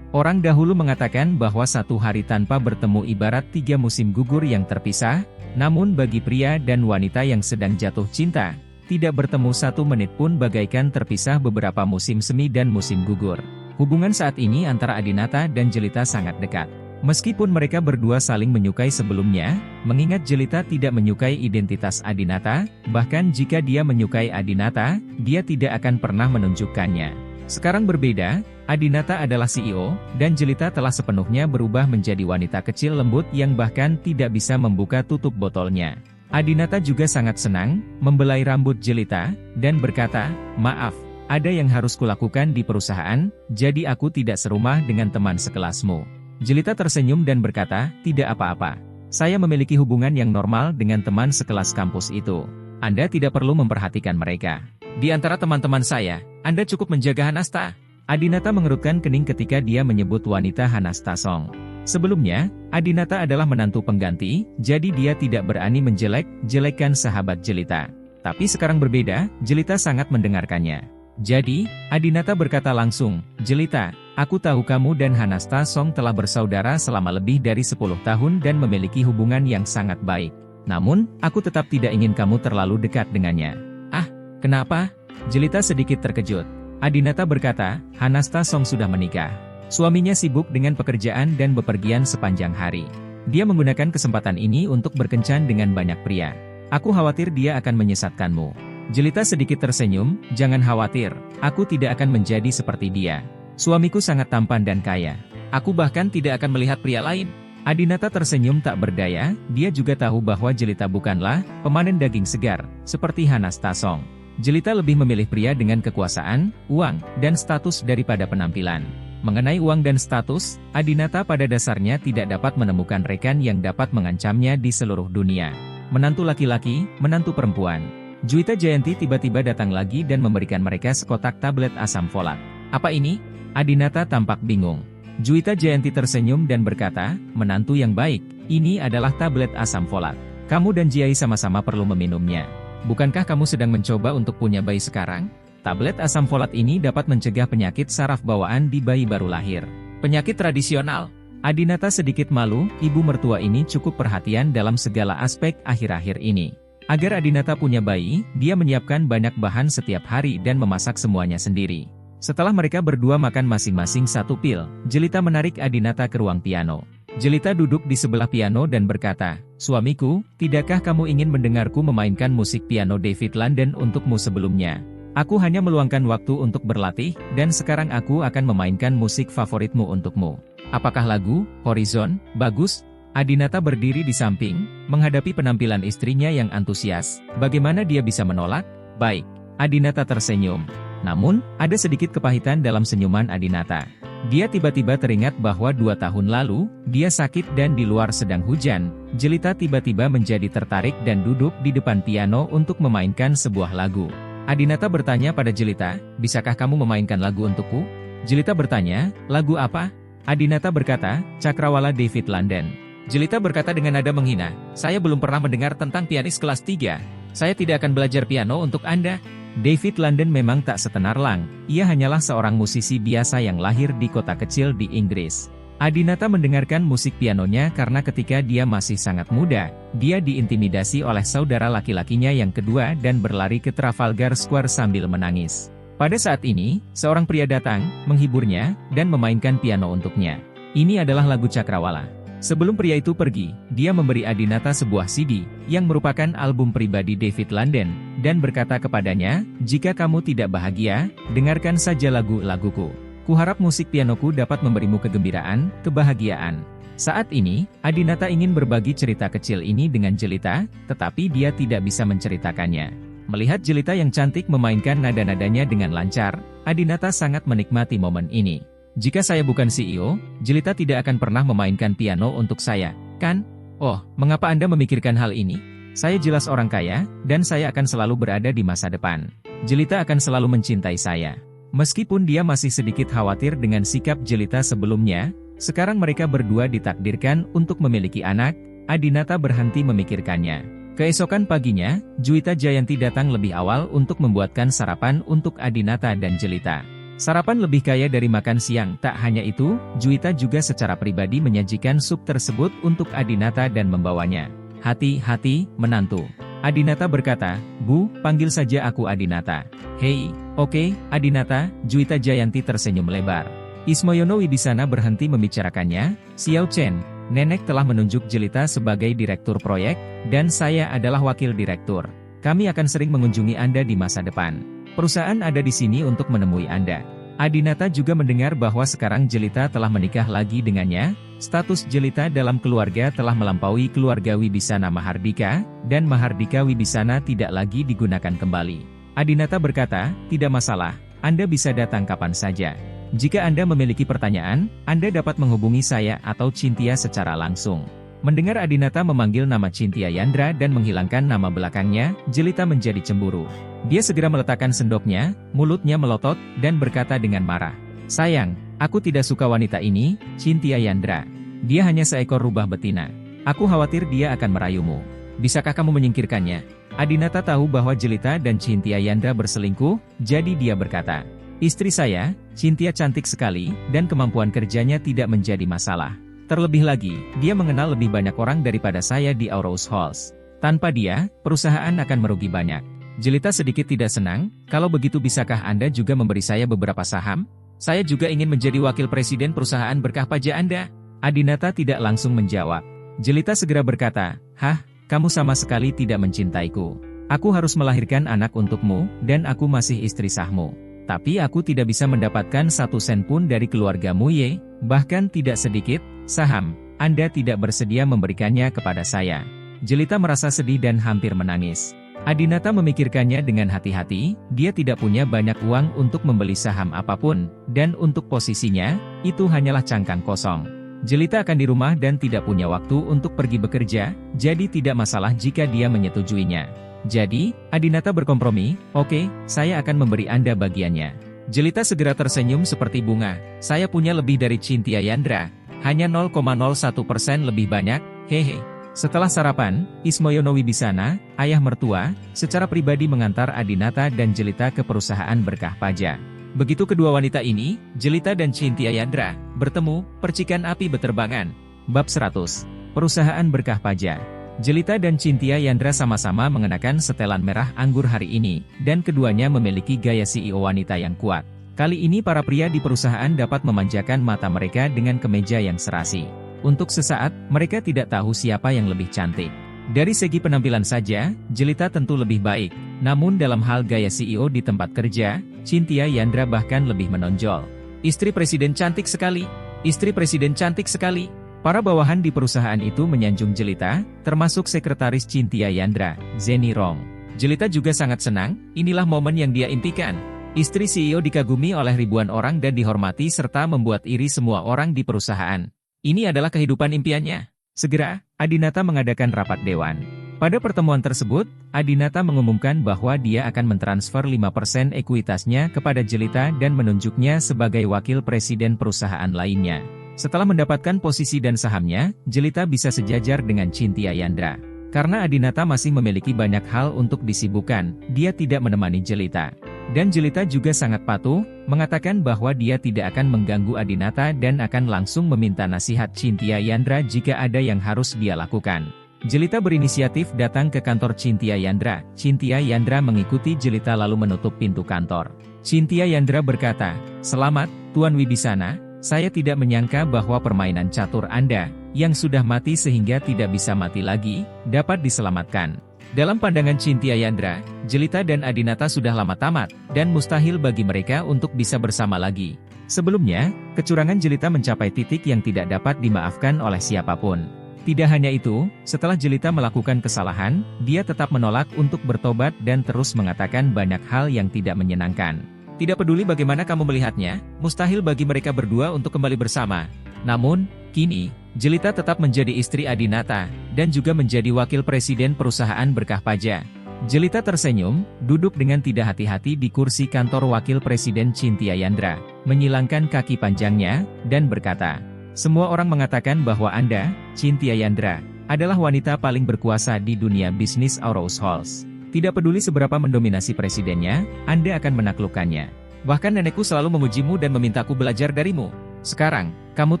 Orang dahulu mengatakan bahwa satu hari tanpa bertemu ibarat 3 musim gugur yang terpisah, namun bagi pria dan wanita yang sedang jatuh cinta, tidak bertemu 1 menit pun bagaikan terpisah beberapa musim semi dan musim gugur. Hubungan saat ini antara Adinata dan jelita sangat dekat. Meskipun mereka berdua saling menyukai sebelumnya, mengingat jelita tidak menyukai identitas Adinata, bahkan jika dia menyukai Adinata, dia tidak akan pernah menunjukkannya. Sekarang berbeda, Adinata adalah CEO, dan jelita telah sepenuhnya berubah menjadi wanita kecil lembut yang bahkan tidak bisa membuka tutup botolnya. Adinata juga sangat senang, membelai rambut jelita, dan berkata, maaf, ada yang harus kulakukan di perusahaan, jadi aku tidak serumah dengan teman sekelasmu. Jelita tersenyum dan berkata, tidak apa-apa. Saya memiliki hubungan yang normal dengan teman sekelas kampus itu. Anda tidak perlu memperhatikan mereka. Di antara teman-teman saya, Anda cukup menjaga Hanasta. Adinata mengerutkan kening ketika dia menyebut wanita Hanasta Song. Sebelumnya, Adinata adalah menantu pengganti, jadi dia tidak berani menjelek-jelekan sahabat jelita. Tapi sekarang berbeda, jelita sangat mendengarkannya. Jadi, Adinata berkata langsung, jelita, aku tahu kamu dan Hanasta Song telah bersaudara selama lebih dari 10 tahun dan memiliki hubungan yang sangat baik. Namun, aku tetap tidak ingin kamu terlalu dekat dengannya. Ah, kenapa? Jelita sedikit terkejut. Adinata berkata, Hanasta Song sudah menikah. Suaminya sibuk dengan pekerjaan dan bepergian sepanjang hari. Dia menggunakan kesempatan ini untuk berkencan dengan banyak pria. Aku khawatir dia akan menyesatkanmu. Jelita sedikit tersenyum, jangan khawatir, aku tidak akan menjadi seperti dia. Suamiku sangat tampan dan kaya. Aku bahkan tidak akan melihat pria lain. Adinata tersenyum tak berdaya, dia juga tahu bahwa jelita bukanlah pemanen daging segar, seperti Hanasta Song. Jelita lebih memilih pria dengan kekuasaan, uang, dan status daripada penampilan. Mengenai uang dan status, Adinata pada dasarnya tidak dapat menemukan rekan yang dapat mengancamnya di seluruh dunia. Menantu laki-laki, menantu perempuan. Juwita Jayanti tiba-tiba datang lagi dan memberikan mereka sekotak tablet asam folat. Apa ini? Adinata tampak bingung. Juwita Jayanti tersenyum dan berkata, menantu yang baik, ini adalah tablet asam folat. Kamu dan Jiai sama-sama perlu meminumnya. Bukankah kamu sedang mencoba untuk punya bayi sekarang? Tablet asam folat ini dapat mencegah penyakit saraf bawaan di bayi baru lahir. Penyakit tradisional. Adinata sedikit malu, ibu mertua ini cukup perhatian dalam segala aspek akhir-akhir ini. Agar Adinata punya bayi, dia menyiapkan banyak bahan setiap hari dan memasak semuanya sendiri. Setelah mereka berdua makan masing-masing 1 pil, Jelita menarik Adinata ke ruang piano. Jelita duduk di sebelah piano dan berkata, suamiku, tidakkah kamu ingin mendengarku memainkan musik piano David London untukmu sebelumnya? Aku hanya meluangkan waktu untuk berlatih, dan sekarang aku akan memainkan musik favoritmu untukmu. Apakah lagu Horizon bagus? Adinata berdiri di samping, menghadapi penampilan istrinya yang antusias. Bagaimana dia bisa menolak? Baik. Adinata tersenyum. Namun, ada sedikit kepahitan dalam senyuman Adinata. Dia tiba-tiba teringat bahwa 2 tahun lalu, dia sakit dan di luar sedang hujan. Jelita tiba-tiba menjadi tertarik dan duduk di depan piano untuk memainkan sebuah lagu. Adinata bertanya pada Jelita, "Bisakah kamu memainkan lagu untukku?" Jelita bertanya, "Lagu apa?" Adinata berkata, "Cakrawala David London." Jelita berkata dengan nada menghina, "Saya belum pernah mendengar tentang pianis kelas 3. Saya tidak akan belajar piano untuk Anda." David London memang tak setenar Lang, ia hanyalah seorang musisi biasa yang lahir di kota kecil di Inggris. Adinata mendengarkan musik pianonya karena ketika dia masih sangat muda, dia diintimidasi oleh saudara laki-lakinya yang kedua dan berlari ke Trafalgar Square sambil menangis. Pada saat ini, seorang pria datang, menghiburnya, dan memainkan piano untuknya. Ini adalah lagu Cakrawala. Sebelum pria itu pergi, dia memberi Adinata sebuah CD, yang merupakan album pribadi David London, dan berkata kepadanya, "Jika kamu tidak bahagia, dengarkan saja lagu-laguku. Kuharap musik pianoku dapat memberimu kegembiraan, kebahagiaan." Saat ini, Adinata ingin berbagi cerita kecil ini dengan Jelita, tetapi dia tidak bisa menceritakannya. Melihat Jelita yang cantik memainkan nada-nadanya dengan lancar, Adinata sangat menikmati momen ini. "Jika saya bukan CEO, Jelita tidak akan pernah memainkan piano untuk saya, kan? Oh, mengapa Anda memikirkan hal ini? Saya jelas orang kaya, dan saya akan selalu berada di masa depan. Jelita akan selalu mencintai saya." Meskipun dia masih sedikit khawatir dengan sikap Jelita sebelumnya, sekarang mereka berdua ditakdirkan untuk memiliki anak. Adinata berhenti memikirkannya. Keesokan paginya, Juwita Jayanti datang lebih awal untuk membuatkan sarapan untuk Adinata dan Jelita. Sarapan lebih kaya dari makan siang. Tak hanya itu, Juwita juga secara pribadi menyajikan sup tersebut untuk Adinata dan membawanya. "Hati-hati, menantu." Adinata berkata, "Bu, panggil saja aku Adinata." "Hei, oke, Adinata." Juwita Jayanti tersenyum lebar. Ismoyono Wibisana berhenti membicarakannya. "Xiao Chen, nenek telah menunjuk Jelita sebagai direktur proyek, dan saya adalah wakil direktur. Kami akan sering mengunjungi Anda di masa depan. Perusahaan ada di sini untuk menemui Anda." Adinata juga mendengar bahwa sekarang Jelita telah menikah lagi dengannya. Status Jelita dalam keluarga telah melampaui keluarga Wibisana Mahardika, dan Mahardika Wibisana tidak lagi digunakan kembali. Adinata berkata, "Tidak masalah, Anda bisa datang kapan saja. Jika Anda memiliki pertanyaan, Anda dapat menghubungi saya atau Cynthia secara langsung." Mendengar Adinata memanggil nama Cynthia Yandra dan menghilangkan nama belakangnya, Jelita menjadi cemburu. Dia segera meletakkan sendoknya, mulutnya melotot, dan berkata dengan marah, "Sayang, aku tidak suka wanita ini, Cynthia Yandra. Dia hanya seekor rubah betina. Aku khawatir dia akan merayumu. Bisakah kamu menyingkirkannya?" Adinata tahu bahwa Jelita dan Cynthia Yandra berselingkuh, jadi dia berkata, "Istri saya, Cynthia cantik sekali, dan kemampuan kerjanya tidak menjadi masalah. Terlebih lagi, dia mengenal lebih banyak orang daripada saya di Aurous Halls. Tanpa dia, perusahaan akan merugi banyak." Jelita sedikit tidak senang. "Kalau begitu bisakah Anda juga memberi saya beberapa saham? Saya juga ingin menjadi wakil presiden perusahaan berkah pajak Anda." Adinata tidak langsung menjawab. Jelita segera berkata, "Hah, kamu sama sekali tidak mencintaiku. Aku harus melahirkan anak untukmu, dan aku masih istri sahmu. Tapi aku tidak bisa mendapatkan 1 sen pun dari keluargamu ye, bahkan tidak sedikit saham. Anda tidak bersedia memberikannya kepada saya." Jelita merasa sedih dan hampir menangis. Adinata memikirkannya dengan hati-hati. Dia tidak punya banyak uang untuk membeli saham apapun, dan untuk posisinya, itu hanyalah cangkang kosong. Jelita akan di rumah dan tidak punya waktu untuk pergi bekerja, jadi tidak masalah jika dia menyetujuinya. Jadi, Adinata berkompromi, "Oke, saya akan memberi Anda bagiannya." Jelita segera tersenyum seperti bunga. "Saya punya lebih dari Cynthia Yandra, hanya 0,01% lebih banyak, hehe." Setelah sarapan, Ismoyono Wibisana, ayah mertua, secara pribadi mengantar Adinata dan Jelita ke perusahaan berkah pajak. Begitu kedua wanita ini, Jelita dan Cynthia Yandra, bertemu, percikan api beterbangan. Bab 100. Perusahaan berkah pajak. Jelita dan Cynthia Yandra sama-sama mengenakan setelan merah anggur hari ini, dan keduanya memiliki gaya CEO wanita yang kuat. Kali ini para pria di perusahaan dapat memanjakan mata mereka dengan kemeja yang serasi. Untuk sesaat, mereka tidak tahu siapa yang lebih cantik. Dari segi penampilan saja, Jelita tentu lebih baik. Namun dalam hal gaya CEO di tempat kerja, Chintya Yandra bahkan lebih menonjol. Istri presiden cantik sekali. Istri presiden cantik sekali. Para bawahan di perusahaan itu menyanjung Jelita, termasuk sekretaris Chintya Yandra, Zeni Rong. Jelita juga sangat senang, inilah momen yang dia impikan. Istri CEO dikagumi oleh ribuan orang dan dihormati serta membuat iri semua orang di perusahaan. Ini adalah kehidupan impiannya. Segera, Adinata mengadakan rapat dewan. Pada pertemuan tersebut, Adinata mengumumkan bahwa dia akan mentransfer 5% ekuitasnya kepada Jelita dan menunjuknya sebagai wakil presiden perusahaan lainnya. Setelah mendapatkan posisi dan sahamnya, Jelita bisa sejajar dengan Chintya Yandra. Karena Adinata masih memiliki banyak hal untuk disibukkan, dia tidak menemani Jelita. Dan Jelita juga sangat patuh, mengatakan bahwa dia tidak akan mengganggu Adinata dan akan langsung meminta nasihat Chintya Yandra jika ada yang harus dia lakukan. Jelita berinisiatif datang ke kantor Chintya Yandra. Chintya Yandra mengikuti Jelita lalu menutup pintu kantor. Chintya Yandra berkata, "Selamat, Tuan Wibisana, saya tidak menyangka bahwa permainan catur Anda, yang sudah mati sehingga tidak bisa mati lagi, dapat diselamatkan." Dalam pandangan Chintya Yandra, Jelita dan Adinata sudah lama tamat, dan mustahil bagi mereka untuk bisa bersama lagi. Sebelumnya, kecurangan Jelita mencapai titik yang tidak dapat dimaafkan oleh siapapun. Tidak hanya itu, setelah Jelita melakukan kesalahan, dia tetap menolak untuk bertobat dan terus mengatakan banyak hal yang tidak menyenangkan. Tidak peduli bagaimana kamu melihatnya, mustahil bagi mereka berdua untuk kembali bersama. Namun, kini, Jelita tetap menjadi istri Adinata, dan juga menjadi wakil presiden perusahaan Berkah Paja. Jelita tersenyum, duduk dengan tidak hati-hati di kursi kantor wakil presiden Chintya Yandra, menyilangkan kaki panjangnya, dan berkata, "Semua orang mengatakan bahwa Anda, Chintya Yandra, adalah wanita paling berkuasa di dunia bisnis Aurous Halls. Tidak peduli seberapa mendominasi presidennya, Anda akan menaklukkannya. Bahkan nenekku selalu memujimu dan memintaku belajar darimu. Sekarang, kamu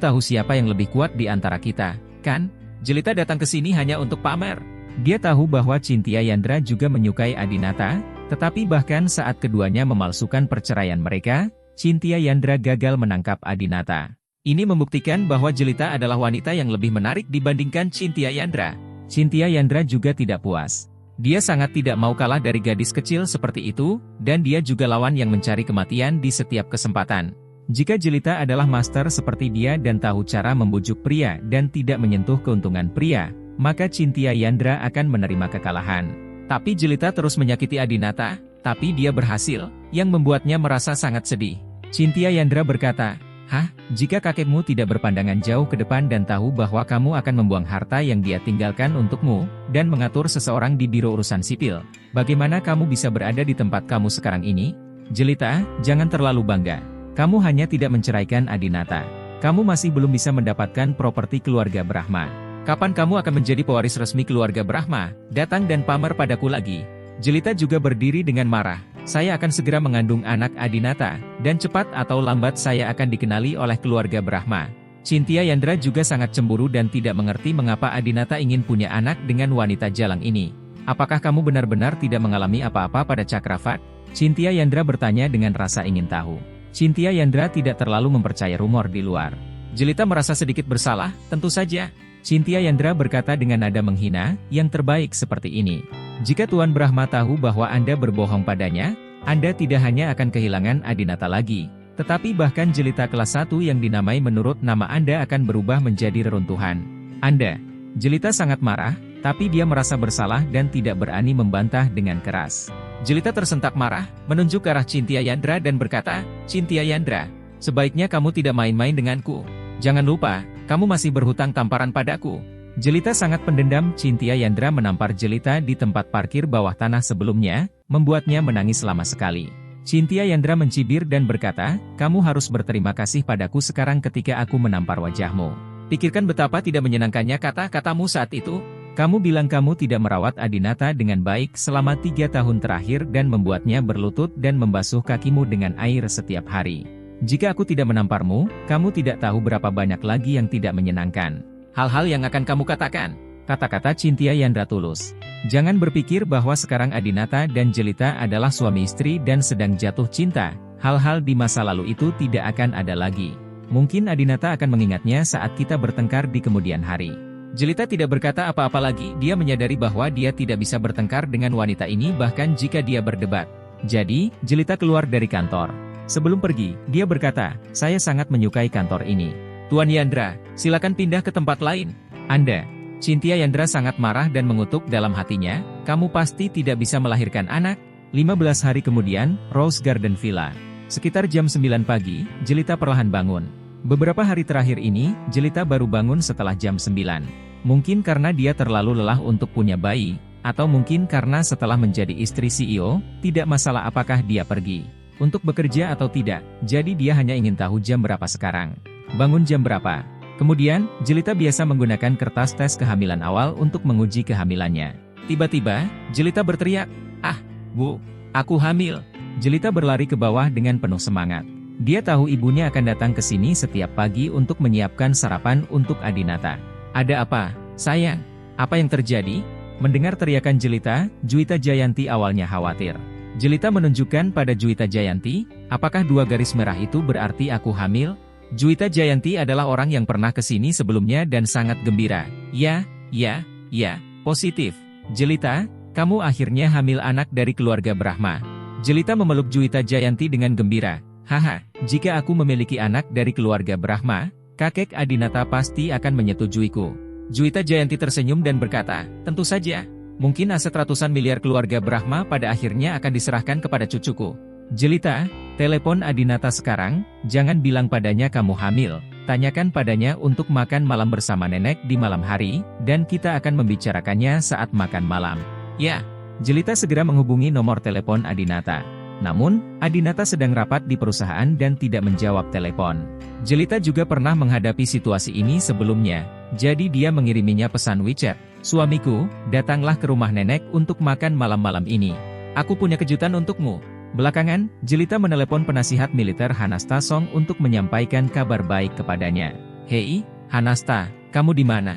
tahu siapa yang lebih kuat di antara kita, kan?" Jelita datang ke sini hanya untuk pamer. Dia tahu bahwa Chintya Yandra juga menyukai Adinata, tetapi bahkan saat keduanya memalsukan perceraian mereka, Chintya Yandra gagal menangkap Adinata. Ini membuktikan bahwa Jelita adalah wanita yang lebih menarik dibandingkan Chintya Yandra. Chintya Yandra juga tidak puas. Dia sangat tidak mau kalah dari gadis kecil seperti itu, dan dia juga lawan yang mencari kematian di setiap kesempatan. Jika Jelita adalah master seperti dia dan tahu cara membujuk pria dan tidak menyentuh keuntungan pria, maka Chintya Yandra akan menerima kekalahan. Tapi Jelita terus menyakiti Adinata, tapi dia berhasil, yang membuatnya merasa sangat sedih. Chintya Yandra berkata, "Hah, jika kakekmu tidak berpandangan jauh ke depan dan tahu bahwa kamu akan membuang harta yang dia tinggalkan untukmu, dan mengatur seseorang di biro urusan sipil, bagaimana kamu bisa berada di tempat kamu sekarang ini? Jelita, jangan terlalu bangga. Kamu hanya tidak menceraikan Adinata. Kamu masih belum bisa mendapatkan properti keluarga Brahma. Kapan kamu akan menjadi pewaris resmi keluarga Brahma? Datang dan pamer padaku lagi." Jelita juga berdiri dengan marah. "Saya akan segera mengandung anak Adinata, dan cepat atau lambat saya akan dikenali oleh keluarga Brahma." Chintya Yandra juga sangat cemburu dan tidak mengerti mengapa Adinata ingin punya anak dengan wanita jalang ini. "Apakah kamu benar-benar tidak mengalami apa-apa pada Cakravat?" Chintya Yandra bertanya dengan rasa ingin tahu. Chintya Yandra tidak terlalu mempercaya rumor di luar. Jelita merasa sedikit bersalah, tentu saja. Chintya Yandra berkata dengan nada menghina, "Yang terbaik seperti ini. Jika Tuan Brahma tahu bahwa Anda berbohong padanya, Anda tidak hanya akan kehilangan Adinata lagi, tetapi bahkan Jelita kelas 1 yang dinamai menurut nama Anda akan berubah menjadi reruntuhan. Anda." Jelita sangat marah, tapi dia merasa bersalah dan tidak berani membantah dengan keras. Jelita tersentak marah, menunjuk ke arah Chintya Yandra dan berkata, "Chintya Yandra, sebaiknya kamu tidak main-main denganku. Jangan lupa, kamu masih berhutang tamparan padaku." Jelita sangat pendendam. Chintya Yandra menampar Jelita di tempat parkir bawah tanah sebelumnya, membuatnya menangis lama sekali. Chintya Yandra mencibir dan berkata, "Kamu harus berterima kasih padaku sekarang ketika aku menampar wajahmu. Pikirkan betapa tidak menyenangkannya kata-katamu saat itu. Kamu bilang kamu tidak merawat Adinata dengan baik selama 3 tahun terakhir dan membuatnya berlutut dan membasuh kakimu dengan air setiap hari. Jika aku tidak menamparmu, kamu tidak tahu berapa banyak lagi yang tidak menyenangkan. Hal-hal yang akan kamu katakan." Kata-kata Chintya Yandra tulus. Jangan berpikir bahwa sekarang Adinata dan Jelita adalah suami istri dan sedang jatuh cinta. Hal-hal di masa lalu itu tidak akan ada lagi. Mungkin Adinata akan mengingatnya saat kita bertengkar di kemudian hari. Jelita tidak berkata apa-apa lagi, dia menyadari bahwa dia tidak bisa bertengkar dengan wanita ini bahkan jika dia berdebat. Jadi, Jelita keluar dari kantor. Sebelum pergi, dia berkata, "Saya sangat menyukai kantor ini. Tuan Yandra, silakan pindah ke tempat lain." "Anda." Cynthia Yandra sangat marah dan mengutuk dalam hatinya, "Kamu pasti tidak bisa melahirkan anak." 15 hari kemudian, Rose Garden Villa. Sekitar jam 9 pagi, Jelita perlahan bangun. Beberapa hari terakhir ini, Jelita baru bangun setelah jam 9. Mungkin karena dia terlalu lelah untuk punya bayi, atau mungkin karena setelah menjadi istri CEO, tidak masalah apakah dia pergi untuk bekerja atau tidak, jadi dia hanya ingin tahu jam berapa sekarang. Bangun jam berapa? Kemudian, Jelita biasa menggunakan kertas tes kehamilan awal untuk menguji kehamilannya. Tiba-tiba, Jelita berteriak, "Ah, Bu, aku hamil." Jelita berlari ke bawah dengan penuh semangat. Dia tahu ibunya akan datang ke sini setiap pagi untuk menyiapkan sarapan untuk Adinata. "Ada apa, sayang? Apa yang terjadi?" Mendengar teriakan Jelita, Juwita Jayanti awalnya khawatir. Jelita menunjukkan pada Juwita Jayanti, "Apakah 2 garis merah itu berarti aku hamil?" Juwita Jayanti adalah orang yang pernah ke sini sebelumnya dan sangat gembira. Ya, positif. "Jelita, kamu akhirnya hamil anak dari keluarga Brahma." Jelita memeluk Juwita Jayanti dengan gembira. "Haha, jika aku memiliki anak dari keluarga Brahma, kakek Adinata pasti akan menyetujuiku." Juwita Jayanti tersenyum dan berkata, "Tentu saja. Mungkin aset ratusan miliar keluarga Brahma pada akhirnya akan diserahkan kepada cucuku." "Jelita, telepon Adinata sekarang, jangan bilang padanya kamu hamil. Tanyakan padanya untuk makan malam bersama nenek di malam hari, dan kita akan membicarakannya saat makan malam." "Ya." Jelita segera menghubungi nomor telepon Adinata. Namun, Adinata sedang rapat di perusahaan dan tidak menjawab telepon. Jelita juga pernah menghadapi situasi ini sebelumnya, jadi dia mengiriminya pesan WeChat. "Suamiku, datanglah ke rumah nenek untuk makan malam-malam ini. Aku punya kejutan untukmu." Belakangan, Jelita menelepon penasihat militer Hanasta Song untuk menyampaikan kabar baik kepadanya. "Hei, Hanasta, kamu di mana?"